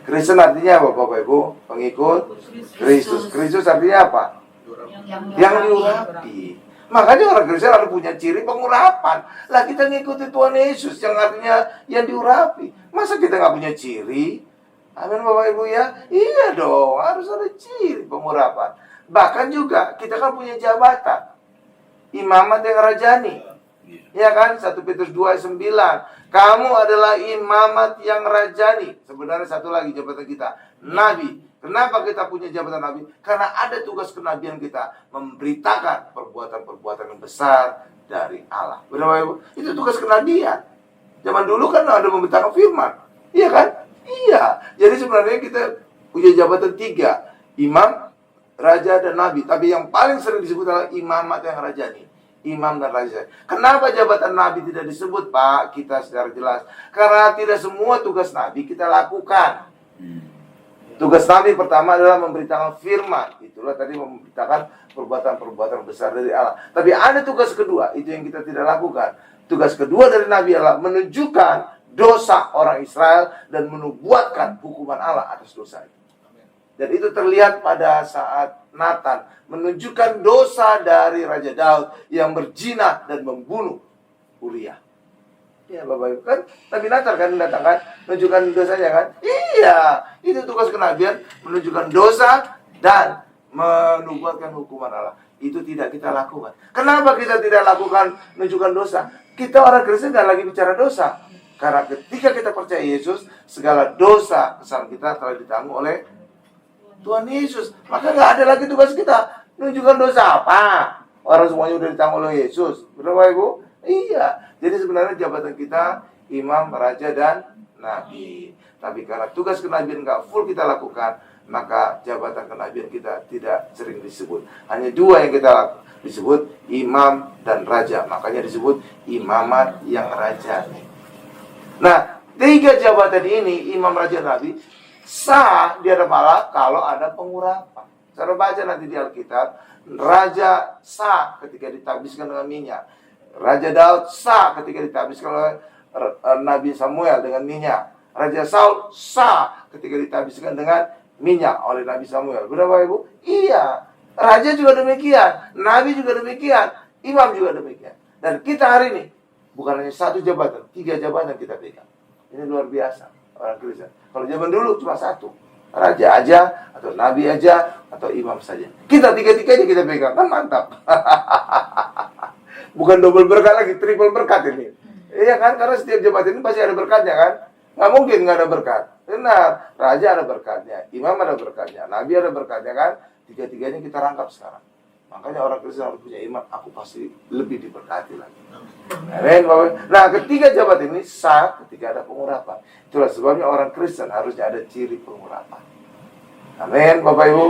Kristen artinya apa Bapak Ibu? Pengikut Kristus. Kristus artinya apa? Yang diurapi. Makanya orang Kristen harus punya ciri pengurapan. Lah kita ngikuti Tuhan Yesus yang artinya yang diurapi. Masa kita nggak punya ciri? Amin Bapak Ibu ya. Iya dong, harus ada ciri pengurapan. Bahkan juga kita kan punya jabatan imamat yang rajani. Ya kan, 1 Petrus 2:9. Kamu adalah imamat yang rajani. Sebenarnya satu lagi jabatan kita, nabi. Kenapa kita punya jabatan nabi? Karena ada tugas kenabian kita, memberitakan perbuatan-perbuatan yang besar dari Allah. Benar Ibu? Itu tugas kenabian. Zaman dulu kan ada memberitakan firman. Iya kan? Iya. Jadi sebenarnya kita punya jabatan 3, imam, raja, dan nabi. Tapi yang paling sering disebut adalah imamat yang rajani. Imam dan raja. Kenapa jabatan nabi tidak disebut Pak? Kita secara jelas. Karena tidak semua tugas nabi kita lakukan. Tugas nabi pertama adalah memberitakan firman. Itulah tadi memberitakan perbuatan-perbuatan besar dari Allah. Tapi ada tugas kedua, itu yang kita tidak lakukan. Tugas kedua dari nabi adalah menunjukkan dosa orang Israel dan menubuatkan hukuman Allah atas dosa itu. Dan itu terlihat pada saat Nathan menunjukkan dosa dari Raja Daud yang berzina dan membunuh Uria. Ya Bapak Ibu, kan Nabi Nathan kan datang kan menunjukkan dosanya kan. Iya, itu tugas kenabian, menunjukkan dosa dan menubuatkan hukuman Allah. Itu tidak kita lakukan. Kenapa kita tidak lakukan menunjukkan dosa? Kita orang Kristen tidak lagi bicara dosa. Karena ketika kita percaya Yesus, segala dosa kesalahan kita telah ditanggung oleh Tuhan Yesus. Maka nggak ada lagi tugas kita menunjukkan dosa apa. Orang semuanya udah ditanggung oleh Yesus. Benar Bapak Ibu? Iya. Jadi sebenarnya jabatan kita imam, raja, dan nabi. Tapi karena tugas kenabian nggak full kita lakukan, maka jabatan kenabian kita tidak sering disebut. Hanya dua yang kita lakukan, disebut imam dan raja. Makanya disebut imamat yang raja. Nah, tiga jabatan ini, imam, raja, nabi, sah di hadapan Allah kalau ada pengurapan. Saya baca nanti di Alkitab, raja sah ketika ditabiskan dengan minyak. Raja Daud sah ketika ditabiskan oleh Nabi Samuel dengan minyak. Raja Saul sah ketika ditabiskan dengan minyak oleh Nabi Samuel. Benar Bapak Ibu? Iya. Raja juga demikian, nabi juga demikian, imam juga demikian. Dan kita hari ini bukan hanya satu jabatan, 3 jabatan kita pegang. Ini luar biasa orang Kristen. Kalau zaman dulu cuma satu, raja aja, atau nabi aja, atau imam saja. Kita tiga-tiganya kita pegang, kan mantap. Bukan double berkat lagi, triple berkat ini. Iya kan, karena setiap jabatan ini pasti ada berkatnya kan. Nggak mungkin nggak ada berkat. Benar, raja ada berkatnya, imam ada berkatnya, nabi ada berkatnya kan. Tiga-tiganya kita rangkap sekarang. Makanya orang Kristen harus punya iman, aku pasti lebih diberkati lagi. Amin, Bapak. Nah, ketiga jabatan ini sah ketika ada pengurapan. Itulah sebabnya orang Kristen harusnya ada ciri pengurapan. Amin, Bapak Ibu.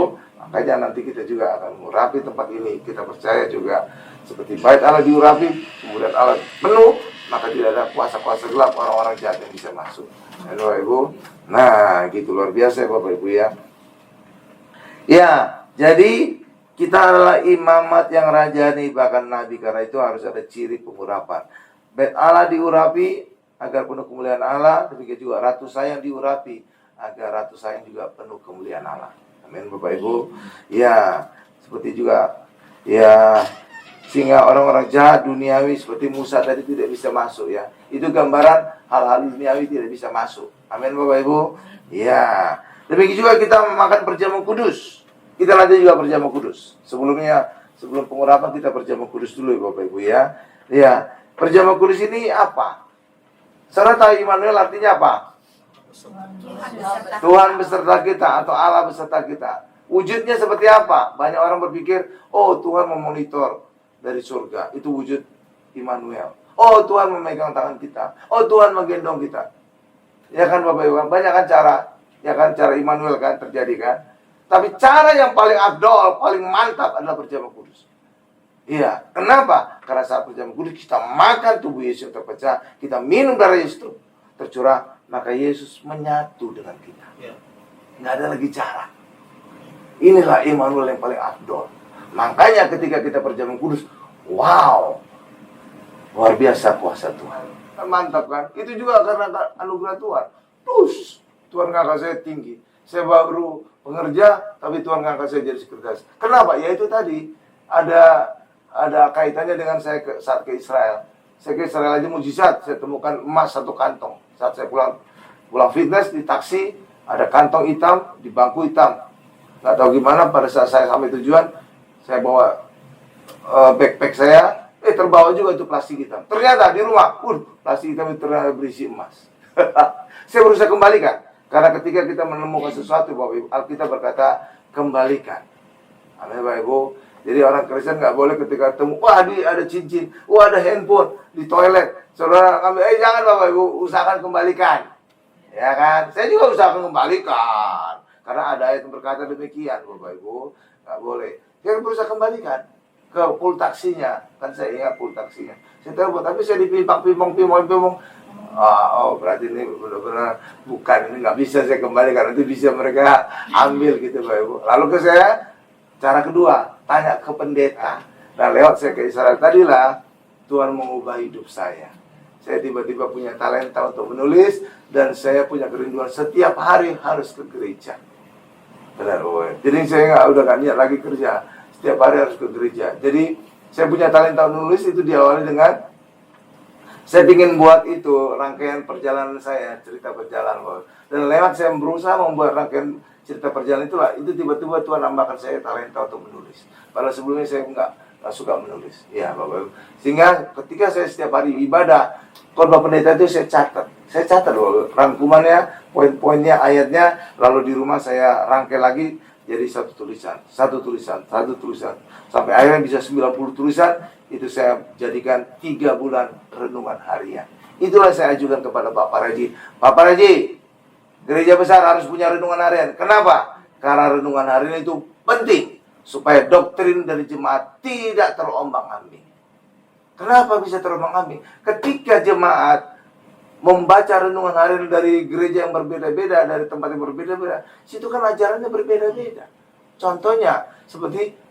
Makanya nanti kita juga akan mengurapi tempat ini. Kita percaya juga seperti bait Allah diurapi, kemudian Allah penuh, maka tidak ada kuasa-kuasa gelap, orang-orang jahat yang bisa masuk. Amin, Bapak Ibu. Nah, gitu luar biasa ya Bapak Ibu ya. Ya, jadi kita adalah imamat yang rajani, bahkan nabi. Karena itu harus ada ciri pengurapan. Bait Allah diurapi agar penuh kemuliaan Allah. Demikian juga ratu sayang diurapi agar ratu sayang juga penuh kemuliaan Allah. Amin Bapak Ibu. Ya, seperti juga ya, sehingga orang-orang jahat duniawi seperti Musa tadi tidak bisa masuk ya. Itu gambaran hal-hal duniawi tidak bisa masuk. Amin Bapak Ibu. Ya, demikian juga kita makan perjamuan kudus. Kita nanti juga perjamuan kudus. Sebelum pengurapan kita perjamuan kudus dulu ya Bapak Ibu ya. Ya, perjamuan kudus ini apa? Saudara tahu Immanuel artinya apa? Tuhan beserta kita atau Allah beserta kita. Wujudnya seperti apa? Banyak orang berpikir, oh Tuhan memonitor dari surga. Itu wujud Immanuel. Oh Tuhan memegang tangan kita. Oh Tuhan menggendong kita. Ya kan Bapak Ibu, banyak kan cara. Ya kan cara Immanuel kan terjadi kan. Tapi cara yang paling afdol, paling mantap adalah perjamuan kudus. Iya, kenapa? Karena saat perjamuan kudus kita makan tubuh Yesus yang terpecah, kita minum darah Yesus tercurah, maka Yesus menyatu dengan kita. Nggak ada lagi cara. Inilah Immanuel yang paling afdol. Makanya ketika kita perjamuan kudus, wow, luar biasa kuasa Tuhan. Mantap kan? Itu juga karena anugerah Tuhan. Terus Tuhan ngangkat saya tinggi. Saya baru pengerja, tapi Tuhan ngangkat saya jadi sekretaris. Kenapa? Ya itu tadi ada kaitannya dengan saya saat ke Israel. Saya ke Israel aja mujizat. Saya temukan emas 1 kantong. Saat saya pulang fitness di taksi, ada kantong hitam di bangku hitam. Nggak tahu gimana pada saat saya sampai tujuan, saya bawa backpack saya, terbawa juga itu plastik hitam. Ternyata di rumah, plastik hitam itu ternyata berisi emas. Saya berusaha kembalikan. Karena ketika kita menemukan sesuatu, Bapak Ibu, Alkitab berkata, kembalikan. Amin Bapak Ibu. Jadi orang Kristen nggak boleh ketika ketemu, wah ada cincin, wah ada handphone di toilet. Saudara ngambil, jangan Bapak Ibu, usahakan kembalikan. Ya kan? Saya juga usahakan kembalikan. Karena ada ayat yang berkata demikian, Bapak Ibu. Nggak boleh. Saya berusaha kembalikan ke pool taksinya. Kan saya ingat pool taksinya. Saya telepon, tapi saya dipimpang. Berarti ini benar-benar bukan, ini nggak bisa saya kembalikan. Nanti bisa mereka ambil gitu Bapak Ibu. Lalu ke saya, cara kedua, tanya ke pendeta. Nah lewat saya ke Israel tadilah, Tuhan mengubah hidup saya. saya tiba-tiba punya talenta untuk menulis, dan saya punya kerinduan setiap hari harus ke gereja. Benar, woy. Jadi saya udah gak niat lagi kerja, setiap hari harus ke gereja. Jadi saya punya talenta menulis itu diawali dengan saya ingin buat itu rangkaian perjalanan saya, cerita perjalanan, woy. Dan lewat saya berusaha membuat rangkaian cerita perjalanan itulah, itu tiba-tiba Tuhan nambahkan saya talenta untuk menulis. Padahal sebelumnya saya nggak suka menulis, ya Bapak Ibu. Sehingga ketika saya setiap hari ibadah, khotbah pendeta itu saya catat loh rangkumannya, poin-poinnya, ayatnya, lalu di rumah saya rangkai lagi jadi satu tulisan, sampai akhirnya bisa 90 tulisan. Itu saya jadikan 3 bulan renungan harian. Itulah saya ajukan kepada Pak Paraji. Pak Paraji, gereja besar harus punya renungan harian. Kenapa? Karena renungan harian itu penting supaya doktrin dari jemaat tidak terombang-ambing. Kenapa bisa terombang-ambing? Ketika jemaat membaca renungan harian dari gereja yang berbeda-beda, dari tempat yang berbeda-beda, situ kan ajarannya berbeda-beda. Contohnya seperti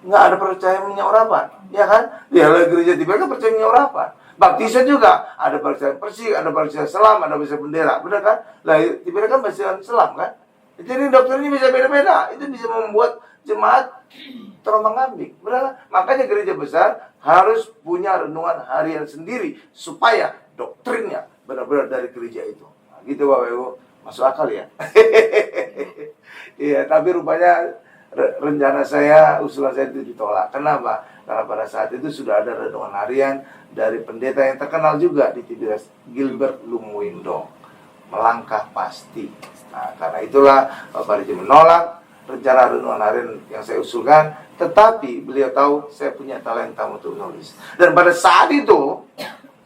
nggak ada percaya minyak urapan, ya kan? Ya gereja tiba kan percaya minyak urapan. Baptisan juga ada barisan persik, ada barisan selam, ada barisan bendera, benar kan? Lah tiba kan barisan selam kan? Jadi doktrinnya bisa beda-beda. Itu bisa membuat jemaat terombang-ambing, benar kan? Makanya gereja besar harus punya renungan harian sendiri supaya doktrinnya benar-benar dari gereja itu. Nah, gitu Bapak Ibu, masuk akal ya? Iya, tapi rupanya rencana saya, usulan saya itu ditolak. Kenapa? Karena pada saat itu sudah ada renungan harian dari pendeta yang terkenal juga di TBS, Gilbert Lumuindo, Melangkah Pasti. Nah, karena itulah Pak Paraji menolak rencana renungan harian yang saya usulkan, tetapi beliau tahu saya punya talenta untuk menulis. Dan pada saat itu,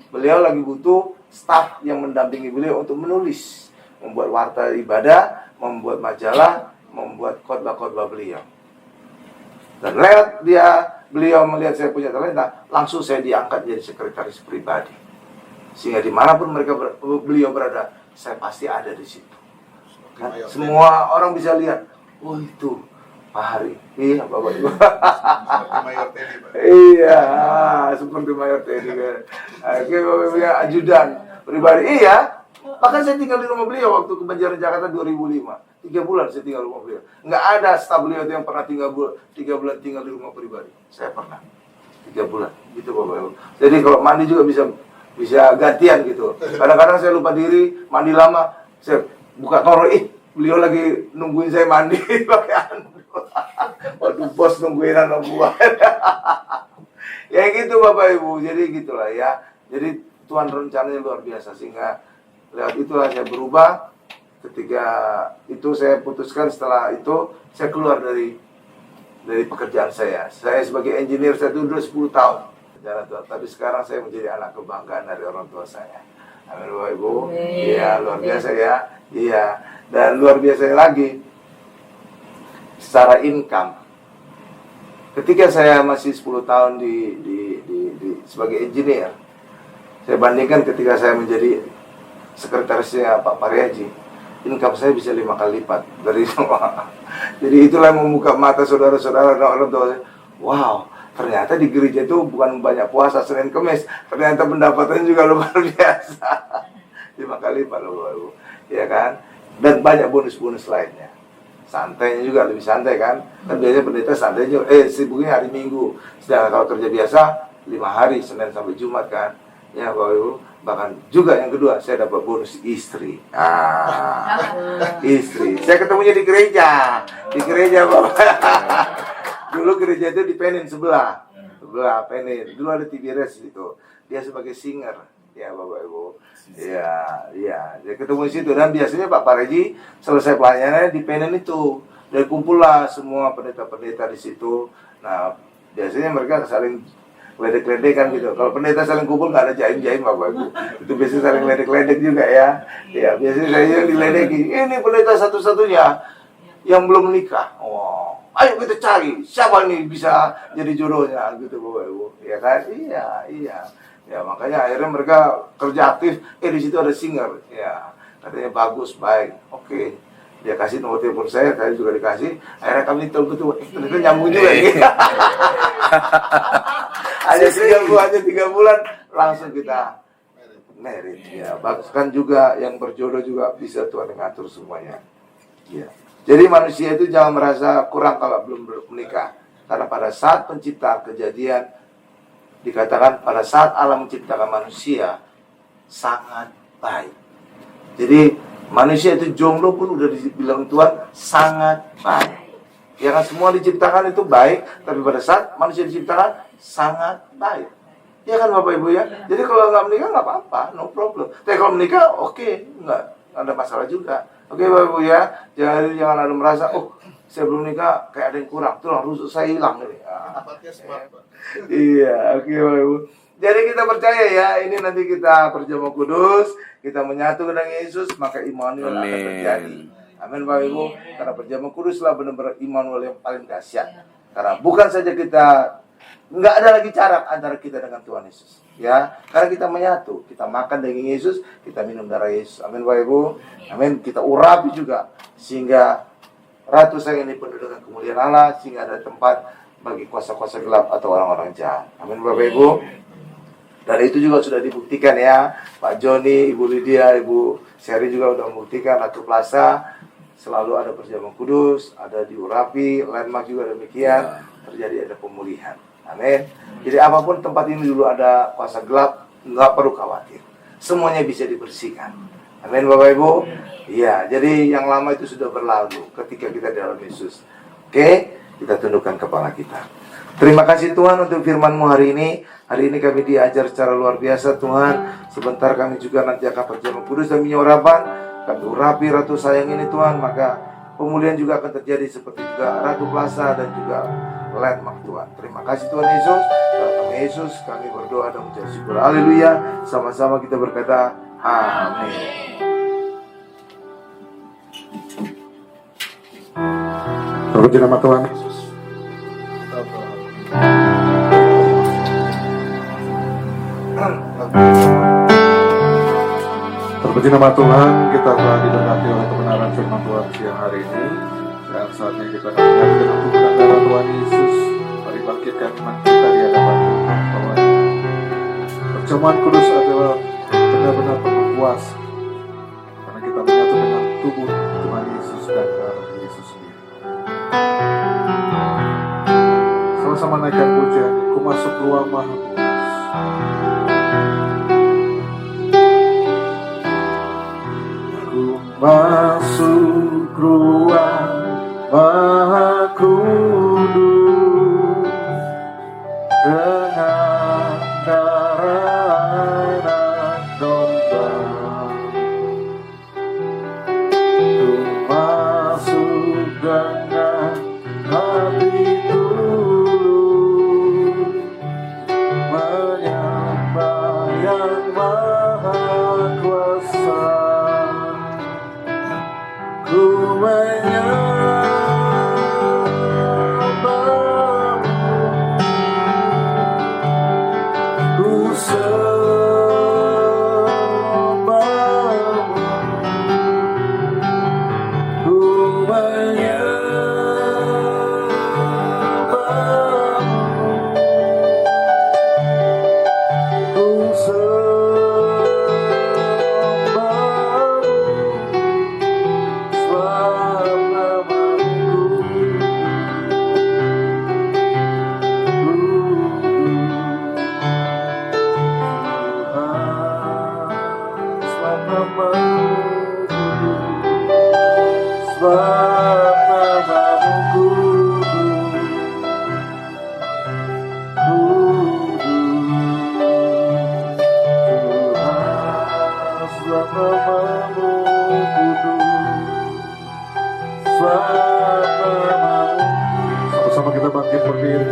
beliau lagi butuh staf yang mendampingi beliau untuk menulis, membuat warta ibadah, membuat majalah, membuat khotbah-khotbah beliau. Dan lewat beliau melihat saya punya talenta, langsung saya diangkat jadi sekretaris pribadi. Sehingga dimanapun beliau berada, saya pasti ada di situ. Kan? Semua orang bisa lihat, oh itu Pak Hari. Iya Bapak Ibu. Seperti Mayor Teddy, Pak. Iya, seperti Mayor Teddy. Oke, Bapak Ibu ya, ajudan pribadi. Iya, bahkan saya tinggal di rumah beliau waktu ke Banjaran Jakarta 2005. 3 bulan saya tinggal di rumah beliau. Nggak ada staf beliau yang pernah 3 bulan tinggal di rumah pribadi. Saya pernah 3 bulan, gitu Bapak Ibu. Jadi kalau mandi juga bisa gantian gitu. Kadang-kadang saya lupa diri, mandi lama, saya buka toilet, beliau lagi nungguin saya mandi pakai handuk. Waduh, bos nungguin anak buah. Ya gitu Bapak Ibu. Jadi gitulah ya. Jadi Tuhan rencananya luar biasa, sehingga lewat itulah saya berubah. Ketika itu saya putuskan, setelah itu saya keluar dari pekerjaan saya. Saya sebagai engineer, saya itu udah 10 tahun jalan Tuhan. Tapi sekarang saya menjadi anak kebanggaan dari orang tua saya. Amin Bapak Ibu. Iya, luar biasa ya. Iya. Dan luar biasa lagi, secara income. Ketika saya masih 10 tahun sebagai engineer, saya bandingkan ketika saya menjadi sekretarisnya Pak Paraji, income saya bisa 5 kali lipat dari semua. Jadi itulah yang membuka mata saudara-saudara dan orang tua saya. Wow, ternyata di gereja itu bukan banyak puasa Senin Kemis, ternyata pendapatan juga luar biasa. 5 kali lipat loh Bapak Ibu, ya kan? Dan banyak bonus-bonus lainnya. Santainya juga lebih santai kan? Kan biasanya pendeta santai juga, sibuknya hari Minggu. Sedangkan kalau kerja biasa 5 hari, Senin sampai Jumat kan? Ya Bapak Ibu. Bahkan juga yang kedua, saya dapat bonus istri. Istri. Saya ketemunya di gereja. Di gereja Bapak. Dulu gereja itu di Penin sebelah Penin. Dulu ada TBRS itu. Dia sebagai singer. Ya Bapak Ibu. Iya. Dia ketemu di situ. Dan biasanya Pak Paraji selesai pelayanannya di Penin itu. Dan kumpullah semua pendeta-pendeta di situ. Nah, biasanya mereka saling ledek-ledekan gitu. Kalau pendeta saling kumpul nggak ada jaim-jaim Bapak Ibu. Itu biasanya saling ledek-ledek juga ya. Ya biasanya saya yang diledeki. Ini pendeta satu-satunya yang belum menikah. Oh, ayo kita cari siapa nih bisa jadi jodohnya gitu Bapak Ibu. Ya kan? Iya. Ya makanya akhirnya mereka kerja aktif. Di situ ada singer. Ya katanya bagus, baik. Oke. Dia kasih nomor telepon saya juga dikasih. Akhirnya kami betul-betul ternyata nyambung juga gitu. Hanya 3 bulan langsung kita married ya. Bahkan juga yang berjodoh juga bisa Tuhan yang ngatur semuanya. Ya. Jadi manusia itu jangan merasa kurang kalau belum menikah. Karena pada saat penciptaan kejadian dikatakan pada saat Allah menciptakan manusia sangat baik. Jadi manusia itu jomblo pun udah dibilang Tuhan sangat baik. Ya kan semua diciptakan itu baik, tapi pada saat manusia diciptakan sangat baik. Ya kan Bapak Ibu ya. Jadi kalau nggak menikah nggak apa-apa, no problem. Tapi kalau menikah oke, nggak ada masalah juga. Oke Bapak Ibu ya. Jangan ada merasa saya belum nikah kayak ada yang kurang, tuh harus saya hilang nih. Iya, oke Bapak Ibu. Jadi kita percaya ya, ini nanti kita perjamuan kudus, kita menyatu dengan Yesus, maka Immanuel akan terjadi. Amin Bapak Ibu. Karena perjamuan kuduslah benar-benar Immanuel yang paling dahsyat. Karena bukan saja kita nggak ada lagi jarak antara kita dengan Tuhan Yesus, ya. Karena kita menyatu, kita makan daging Yesus, kita minum darah Yesus. Amin Bapak Ibu. Amin. Kita urapi juga sehingga ratu saya ini penuh dengan kemuliaan Allah, sehingga ada tempat bagi kuasa-kuasa gelap atau orang-orang jahat. Amin Bapak Ibu. Dan itu juga sudah dibuktikan ya, Pak Joni, Ibu Lydia, Ibu Seri juga sudah membuktikan Ratu Plaza selalu ada perjamuan kudus, ada diurapi, landmark juga demikian, terjadi ada pemulihan. Amin. Jadi apapun tempat ini dulu ada kuasa gelap, nggak perlu khawatir. Semuanya bisa dibersihkan. Amin Bapak Ibu. Iya, jadi yang lama itu sudah berlalu ketika kita di dalam Yesus. Oke, kita tundukkan kepala kita. Terima kasih Tuhan untuk firman-Mu hari ini. Hari ini kami diajar secara luar biasa Tuhan. Sebentar kami juga nanti akan perjamuan kudus dan minyak kami urapi Ratu sayang ini Tuhan. Maka pemulihan juga akan terjadi seperti juga Ratu Plaza dan juga landmark Tuhan. Terima kasih Tuhan Yesus. Dalam nama Yesus kami berdoa dan mengucap syukur. Haleluya. Sama-sama kita berkata amin. Terpuji nama Tuhan Yesus. Terpuji nama Tuhan, kita telah diberkati oleh kebenaran firman Tuhan siang hari ini. Dan saatnya kita akan menyaksikan untuk darah Tuhan Yesus. Mari bangkitkan iman kita di hadapan Tuhan bahwa perjamuan kudus adalah benar-benar penuh kuasa. Karena kita menyatu dengan tubuh Tuhan Yesus dan darah Yesus sendiri. Sama-sama naikkan pujian, ku masuk ruang maha kudus. Masuk ruang maha kudus dengan darah anak domba. Ku masuk dengan hati tulus menyembah yang maha kuasa. Ku menyembahmu, ku sembahmu, ku menyembahmu, ku sama-sama kita bangkit berdiri.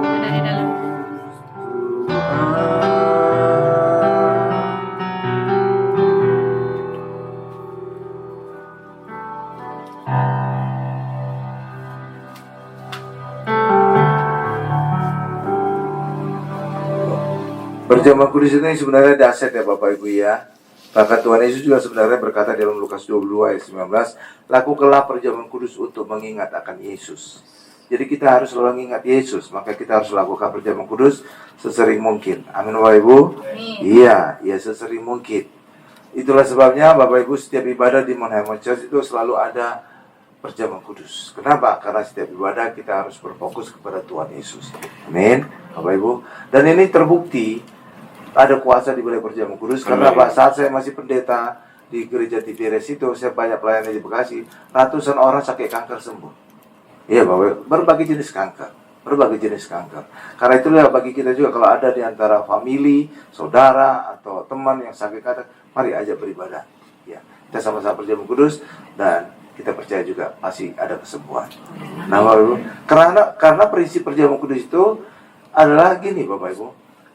Ada di dalam. Perjamuan kudus ini sebenarnya dahsyat ya Bapak Ibu ya. Bahkan Tuhan Yesus juga sebenarnya berkata dalam Lukas 22 ayat 19, lakukanlah perjamuan kudus untuk mengingat akan Yesus. Jadi kita harus selalu ingat Yesus, maka kita harus lakukan perjamuan kudus sesering mungkin. Amin Bapak Ibu. Iya, sesering mungkin. Itulah sebabnya Bapak Ibu setiap ibadah di Mount Hermon Church itu selalu ada perjamuan kudus. Kenapa? Karena setiap ibadah kita harus berfokus kepada Tuhan Yesus. Amin, Bapak Ibu. Dan ini terbukti ada kuasa di balik perjamuan kudus. Karena saat saya masih pendeta di gereja Tiberias itu, saya banyak pelayanan di Bekasi, ratusan orang sakit kanker sembuh. Iya Bapak, berbagai jenis kanker. Karena itulah bagi kita juga kalau ada di antara family, saudara, atau teman yang sakit kanker, mari ajak beribadah. Ya, kita sama-sama perjamuan kudus dan kita percaya juga pasti ada kesembuhan. Nah Bapak Ibu, karena prinsip perjamuan kudus itu adalah gini Bapak Ibu.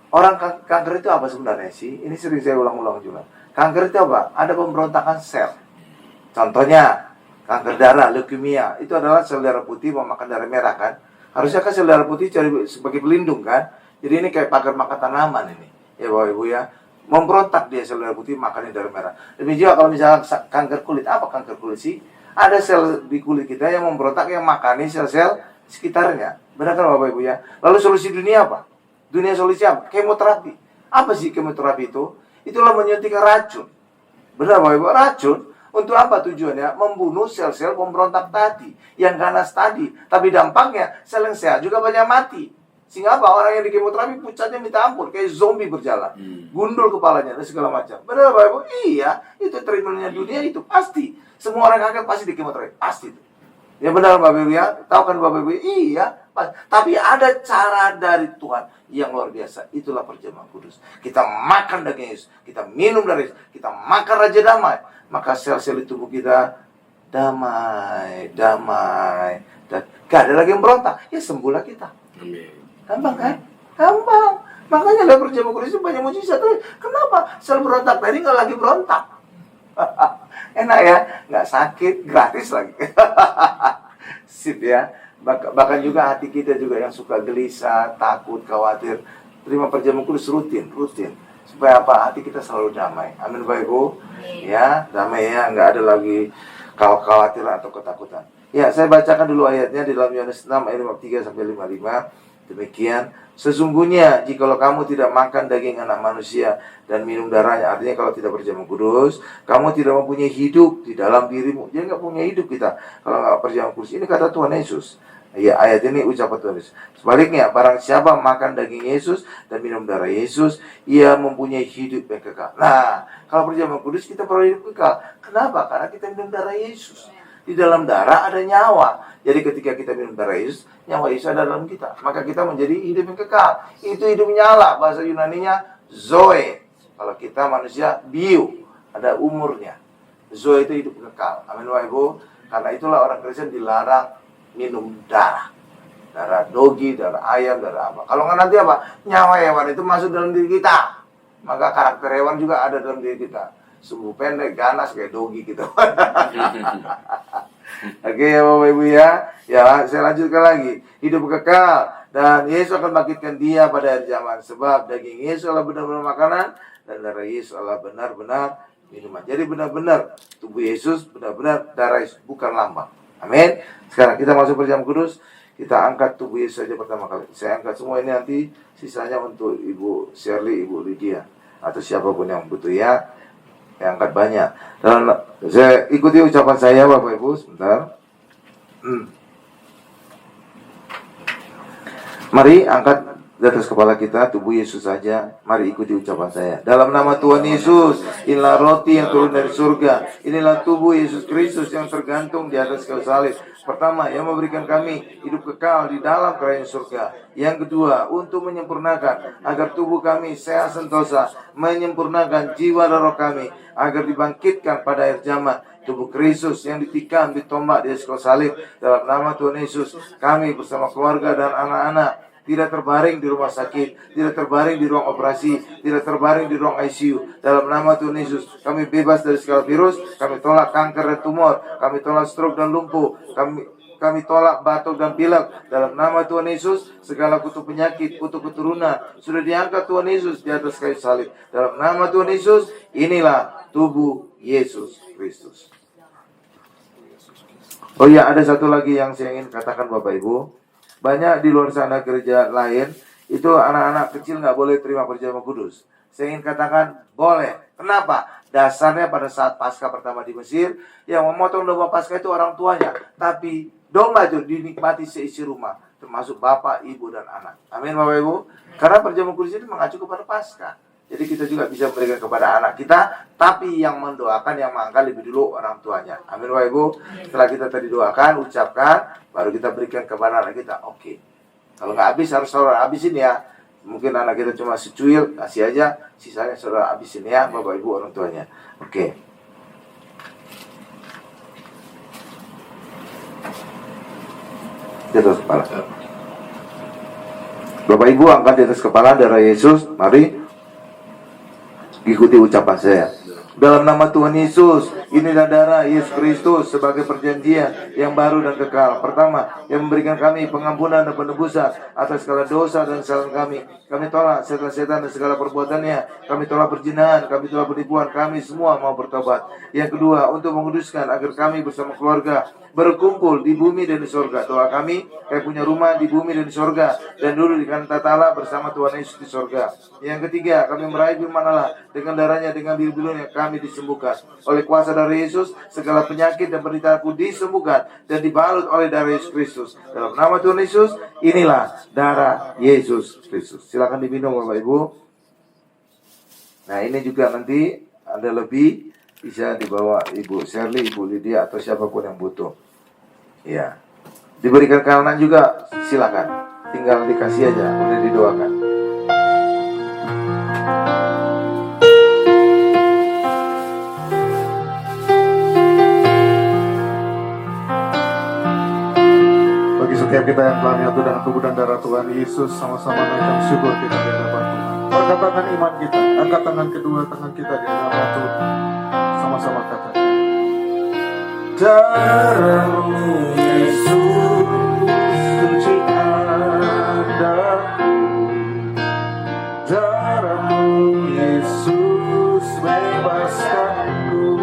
Orang kanker itu apa sebenarnya sih? Ini sering saya ulang-ulang juga. Kanker itu apa? Ada pemberontakan sel. Contohnya kanker darah, leukemia, itu adalah sel darah putih memakan darah merah kan? Harusnya kan sel darah putih cari sebagai pelindung kan? Jadi ini kayak pagar makan tanaman ini. Ya Bapak Ibu ya. Memberontak dia sel darah putih makan darah merah. Demikian juga kalau misalnya kanker kulit, apa kanker kulit sih? Ada sel di kulit kita yang memberontak yang makani sel-sel sekitarnya. Benar kan Bapak Ibu ya? Lalu solusi dunia apa? Dunia solusi apa? Kemoterapi. Apa sih kemoterapi itu? Itulah menyuntikkan racun. Benar Bapak Ibu? Racun. Untuk apa tujuannya? Membunuh sel-sel pemberontak tadi, yang ganas tadi. Tapi dampaknya sel yang sehat juga banyak mati. Sehingga apa? Orang yang di kemoterapi pucatnya minta ampun, kayak zombie berjalan, gundul kepalanya dan segala macam. Benar Bapak Ibu? Iya, itu treatmentnya dunia itu pasti. Semua orang kanker pasti di kemoterapi, pasti itu. Ya benar Bapak Ibu ya. Tahu kan Bapak Ibu? Iya. Tapi ada cara dari Tuhan yang luar biasa. Itulah perjamuan kudus. Kita makan daging Yesus, kita minum dari Yesus, kita makan Raja Damai. Maka sel-sel di tubuh kita damai. Dan gak ada lagi yang berontak. Ya sembuhlah kita. Gampang kan? Gampang. Makanya dalam perjamuan kudus itu banyak mujizat. Kenapa? Sel berontak tadi gak lagi berontak. Enak ya? Gak sakit, gratis lagi. Sip ya. Bahkan juga hati kita juga yang suka gelisah, takut, khawatir, terima perjamuan kudus rutin. Supaya apa? Hati kita selalu damai. Amin Bapak Ibu. Ya, damai ya, nggak ada lagi kekhawatiran atau ketakutan. Ya, saya bacakan dulu ayatnya di dalam Yohanes 6 ayat 53 sampai 55. Demikian, sesungguhnya jikalau kamu tidak makan daging anak manusia dan minum darahnya, artinya kalau tidak perjamuan kudus, kamu tidak mempunyai hidup di dalam dirimu. Jadi nggak punya hidup kita kalau nggak perjamuan kudus. Ini kata Tuhan Yesus. Ya, ayat ini ucapan Tuhan Yesus. Sebaliknya, barang siapa makan daging Yesus dan minum darah Yesus, ia mempunyai hidup yang kekal. Nah, kalau perjamuan kudus kita perlu hidup kekal. Kenapa? Karena kita minum darah Yesus. Di dalam darah ada nyawa. Jadi ketika kita minum darah Yesus, nyawa Yesus ada dalam kita. Maka kita menjadi hidup yang kekal. Itu hidup nyala. Bahasa Yunaninya zoe. Kalau kita manusia bio. Ada umurnya. Zoe itu hidup kekal. Amin Bapak Ibu. Karena itulah orang Kristen dilarang minum darah dogi, darah ayam, darah apa. Kalau nggak nanti apa? Nyawa hewan itu masuk dalam diri kita. Maka karakter hewan juga ada dalam diri kita. Sumbu pendek, ganas kayak dogi gitu. Oke ya Bapak Ibu ya. Ya, saya lanjutkan lagi. Hidup kekal. Dan Yesus akan bangkitkan dia pada akhir zaman. Sebab daging Yesus adalah benar-benar makanan. Dan darah Yesus adalah benar-benar minuman. Jadi benar-benar tubuh Yesus, benar-benar darah Yesus, bukan lambang. Amin. Sekarang kita masuk perjamuan kudus. Kita angkat tubuh Yesus saja pertama kali. Saya angkat semua ini, nanti sisanya untuk Ibu Shirley, Ibu Lydia, atau siapapun yang butuh ya. Yang angkat banyak. Dan saya ikuti ucapan saya Bapak Ibu sebentar. Mari angkat di atas kepala kita tubuh Yesus saja. Mari ikuti ucapan saya. Dalam nama Tuhan Yesus, inilah roti yang turun dari surga. Inilah tubuh Yesus Kristus yang tergantung di atas kayu salib. Pertama, yang memberikan kami hidup kekal di dalam kerajaan surga. Yang kedua, untuk menyempurnakan agar tubuh kami sehat sentosa, menyempurnakan jiwa dan roh kami agar dibangkitkan pada akhir zaman. Tubuh Kristus yang ditikam, ditombak di atas kayu salib. Dalam nama Tuhan Yesus, kami bersama keluarga dan anak-anak tidak terbaring di rumah sakit, tidak terbaring di ruang operasi, tidak terbaring di ruang ICU. Dalam nama Tuhan Yesus, kami bebas dari segala virus, kami tolak kanker dan tumor, kami tolak stroke dan lumpuh, kami tolak batuk dan pilek. Dalam nama Tuhan Yesus, segala kutuk penyakit, kutuk keturunan sudah diangkat Tuhan Yesus di atas kayu salib. Dalam nama Tuhan Yesus, inilah tubuh Yesus Kristus. Oh ya, ada satu lagi yang saya ingin katakan Bapak Ibu. Banyak di luar sana gereja lain itu anak-anak kecil nggak boleh terima perjamuan kudus. Saya ingin katakan boleh. Kenapa? Dasarnya pada saat Paskah pertama di Mesir, yang memotong domba Paskah itu orang tuanya, tapi domba itu dinikmati seisi rumah, termasuk bapak, ibu, dan anak. Amin Bapak Ibu. Karena perjamuan kudus itu mengacu kepada Paskah. Jadi kita juga bisa memberikan kepada anak kita, tapi yang mendoakan, yang mengangkat lebih dulu orang tuanya. Amin Bapak Ibu. Setelah kita tadi doakan, ucapkan, baru kita berikan kepada anak kita. Oke. Kalau nggak habis, harus saudara habisin ya. Mungkin anak kita cuma secuil, kasih aja, sisanya saudara habisin ya, Bapak Ibu orang tuanya. Oke. Di atas kepala. Bapak Ibu angkat di atas kepala darah Yesus. Mari ikuti ucapan saya. Dalam nama Tuhan Yesus, inilah darah Yesus Kristus sebagai perjanjian yang baru dan kekal. Pertama, yang memberikan kami pengampunan dan penebusan atas segala dosa dan kesalahan kami. Kami tolak setan dan segala perbuatannya. Kami tolak perzinahan, kami tolak penipuan. Kami semua mau bertobat. Yang kedua, untuk menguduskan agar kami bersama keluarga berkumpul di bumi dan di sorga. Doa kami, kayak punya rumah di bumi dan di sorga, dan dulu di kanan tata Allah bersama Tuhan Yesus di sorga. Yang ketiga, kami meraih firman Allah dengan darahnya, dengan biru-birunya kami disembuhkan. Oleh kuasa darah Yesus, segala penyakit dan penderitaanku disembuhkan dan dibalut oleh darah Yesus Kristus. Dalam nama Tuhan Yesus, inilah darah Yesus Kristus. Silakan diminum Bapak Ibu. Nah ini juga nanti ada lebih, bisa dibawa Ibu Shirley, Ibu Lydia, atau siapapun yang butuh. Ya, diberikan kanan juga, silakan. Tinggal dikasih aja, udah didoakan. Bagi setiap kita yang telah menyatu dengan tubuh dan darah Tuhan Yesus, sama-sama naikkan syukur kita di hadapan Tuhan. Perkatakan iman kita, angkat tangan kedua, tangan kita di hadapan Tuhan. Sama-sama katakan. Darah-Mu Yesus, sucikan daku. Darah-Mu Yesus, bebaskanku.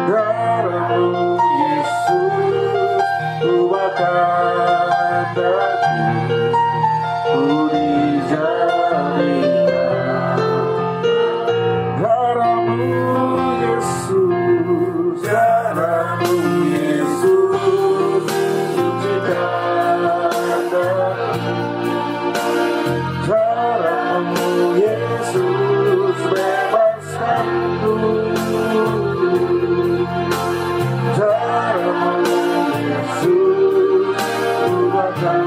Darah-Mu Yesus, ubahkan daku. Ku dijadikan. Darah-Mu Yesus, darah-Mu Yesus, sucikan daku. Darah-Mu Yesus, bebaskanku. Darah-Mu Yesus, ubahkan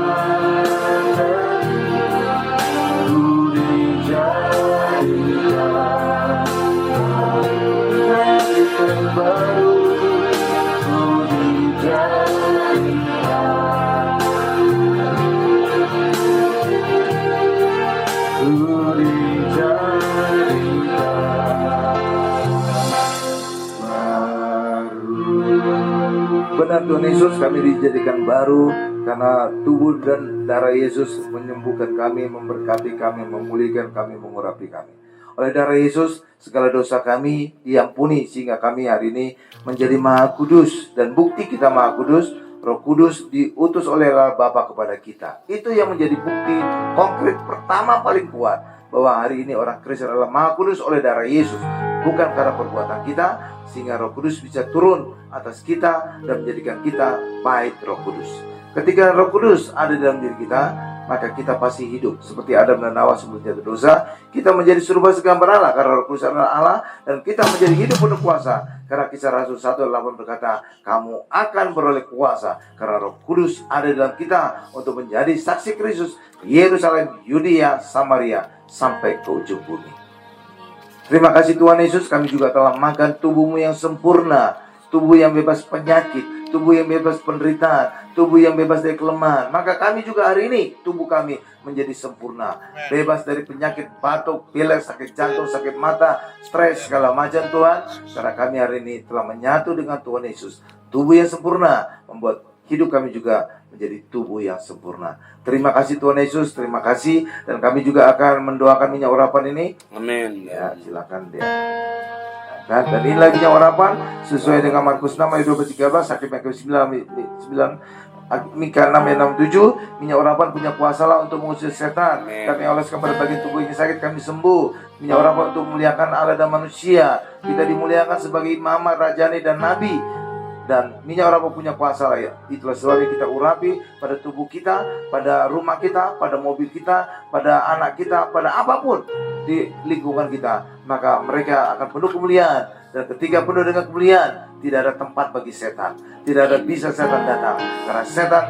daku. Ku dijadikan yang baru. Ku dijadikan. Ku dijadikan baru. Benar Tuhan Yesus, kami dijadikan baru karena tubuh dan darah Yesus menyembuhkan kami, memberkati kami, memulihkan kami, mengurapi kami. Oleh darah Yesus, segala dosa kami diampuni sehingga kami hari ini menjadi maha kudus. Dan bukti kita maha kudus, Roh Kudus diutus oleh Allah Bapa kepada kita. Itu yang menjadi bukti konkret pertama paling kuat bahwa hari ini orang Kristen adalah maha kudus oleh darah Yesus, bukan karena perbuatan kita, sehingga Roh Kudus bisa turun atas kita dan menjadikan kita bait Roh Kudus. Ketika Roh Kudus ada dalam diri kita, maka kita pasti hidup seperti Adam dan Hawa sebelum jatuh dosa. Kita menjadi serupa segambar Allah karena Roh Kudus adalah Allah, dan kita menjadi hidup penuh kuasa karena Kisah Rasul 1:8 berkata, kamu akan beroleh kuasa karena Roh Kudus ada dalam kita untuk menjadi saksi Kristus di Yerusalem, Yudea, Samaria, sampai ke ujung bumi. Terima kasih Tuhan Yesus, kami juga telah makan tubuh-Mu yang sempurna, tubuh yang bebas penyakit, tubuh yang bebas penderitaan, tubuh yang bebas dari kelemahan. Maka kami juga hari ini, tubuh kami menjadi sempurna, bebas dari penyakit batuk, pilek, sakit jantung, sakit mata, stres, segala macam Tuhan. Karena kami hari ini telah menyatu dengan Tuhan Yesus. Tubuh yang sempurna membuat hidup kami juga menjadi tubuh yang sempurna. Terima kasih Tuhan Yesus, terima kasih. Dan kami juga akan mendoakan minyak urapan ini. Amin. Ya, silakan dia. Dan ini lagi minyak urapan sesuai dengan Markus 6 ayat 12-13, Hakim 9 Mika 6 ayat 67, minyak urapan punya kuasa lah untuk mengusir setan. Kami oleskan pada bagian tubuh ini sakit, kami sembuh. Minyak urapan untuk memuliakan Allah dan manusia. Kita dimuliakan sebagai imam, rajani dan nabi. Dan minyak urapan punya kuasa lah ya. Itulah sebabnya kita urapi pada tubuh kita, pada rumah kita, pada mobil kita, pada anak kita, pada apapun di lingkungan kita. Maka mereka akan penuh kemuliaan. Dan ketika penuh dengan kemuliaan, tidak ada tempat bagi setan. Tidak ada bisa setan datang. Karena setan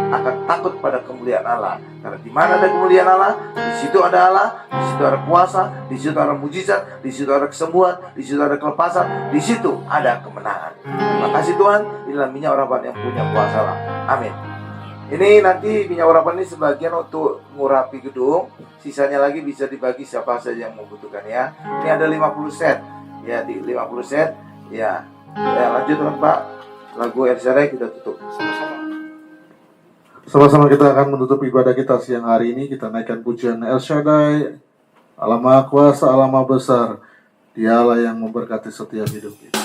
akan takut pada kemuliaan Allah. Karena di mana ada kemuliaan Allah, di situ ada Allah, di situ ada kuasa, di situ ada mujizat, di situ ada kesembuhan, di situ ada kelepasan, di situ ada kemenangan. Terima kasih Tuhan, inilah minyak urapan yang punya kuasa Allah. Amin. Ini nanti minyak urapan ini sebagian untuk ngurapi gedung, sisanya lagi bisa dibagi siapa saja yang membutuhkan ya. Ini ada 50 set. Ya, di 50 set. Ya. Ya, lanjut Pak. Lagu El Shaddai kita tutup. Sama-sama kita akan menutup ibadah kita siang hari ini. Kita naikkan pujian El Shaddai, Allah Maha Kuasa, Allah Maha Besar. Dialah yang memberkati setiap hidup kita.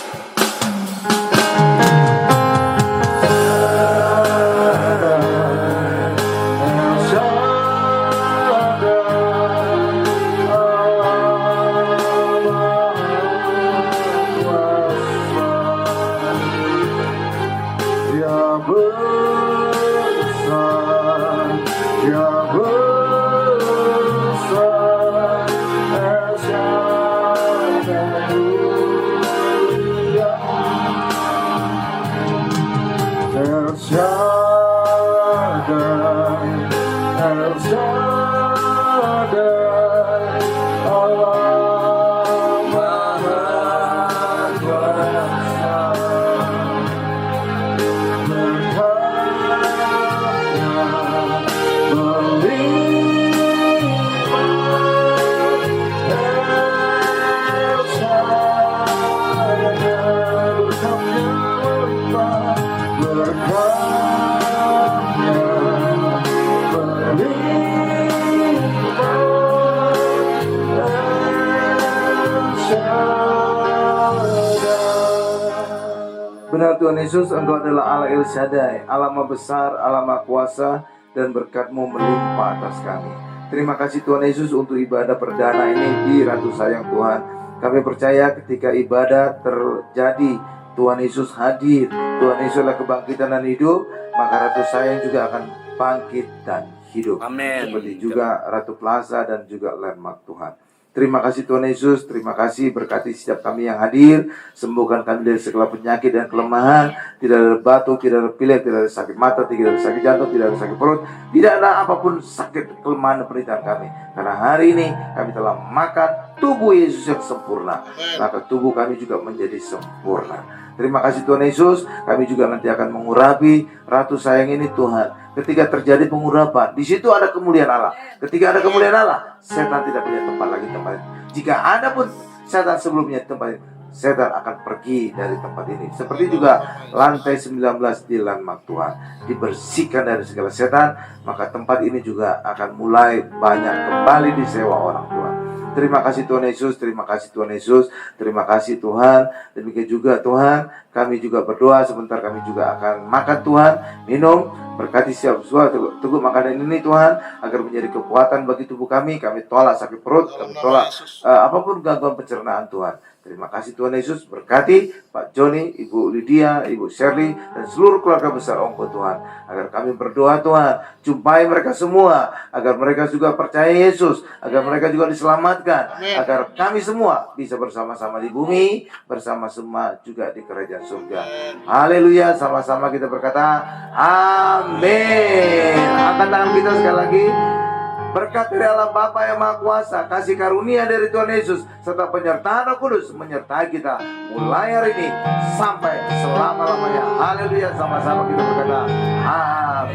Benar Tuhan Yesus, Engkau adalah Allah El Shaddai, Allah Maha Besar, Allah Maha Kuasa, dan berkat-Mu melimpah atas kami. Terima kasih Tuhan Yesus untuk ibadah perdana ini di Ratu Sayang Tuhan. Kami percaya ketika ibadah terjadi, Tuhan Yesus hadir. Tuhan Yesus adalah kebangkitan dan hidup, maka Ratu Sayang juga akan bangkit dan hidup. Amin. Seperti juga Ratu Plaza dan juga Landmark Tuhan. Terima kasih Tuhan Yesus, terima kasih berkati setiap kami yang hadir, sembuhkan kami dari segala penyakit dan kelemahan, tidak ada batuk, tidak ada pilek, tidak ada sakit mata, tidak ada sakit jantung, tidak ada sakit perut, tidak ada apapun sakit, kelemahan dan penderitaan kami. Karena hari ini kami telah makan tubuh Yesus yang sempurna, maka tubuh kami juga menjadi sempurna. Terima kasih Tuhan Yesus, kami juga nanti akan mengurapi Ratu Sayang ini Tuhan. Ketika terjadi pengurapan, di situ ada kemuliaan Allah. Ketika ada kemuliaan Allah, setan tidak punya tempat lagi tempat ini. Jika ada pun setan sebelumnya tempat ini, setan akan pergi dari tempat ini. Seperti juga lantai 19 di Landmark Tuhan, dibersihkan dari segala setan, maka tempat ini juga akan mulai banyak kembali disewa orang Tuhan. Terima kasih Tuhan Yesus, terima kasih Tuhan Yesus, terima kasih Tuhan. Demikian juga Tuhan, kami juga berdoa sebentar, kami juga akan makan Tuhan, minum, berkati siap suatu teguk makanan ini Tuhan, agar menjadi kekuatan bagi tubuh kami. Kami tolak sakit perut, kami tolak apapun gangguan pencernaan Tuhan. Terima kasih Tuhan Yesus, berkati Pak Joni, Ibu Lydia, Ibu Shirley, dan seluruh keluarga besar Ongko Tuhan. Agar kami berdoa Tuhan, jumpai mereka semua, agar mereka juga percaya Yesus, agar mereka juga diselamatkan, agar kami semua bisa bersama-sama di bumi, bersama-sama juga di kerajaan surga. Haleluya, sama-sama kita berkata, amin. Angkat tangan kita sekali lagi. Berkat dari Allah Bapa yang Maha Kuasa, kasih karunia dari Tuhan Yesus, serta penyertaan Roh Kudus menyertai kita mulai hari ini sampai selama-lamanya. Haleluya, sama-sama kita berkata, amin.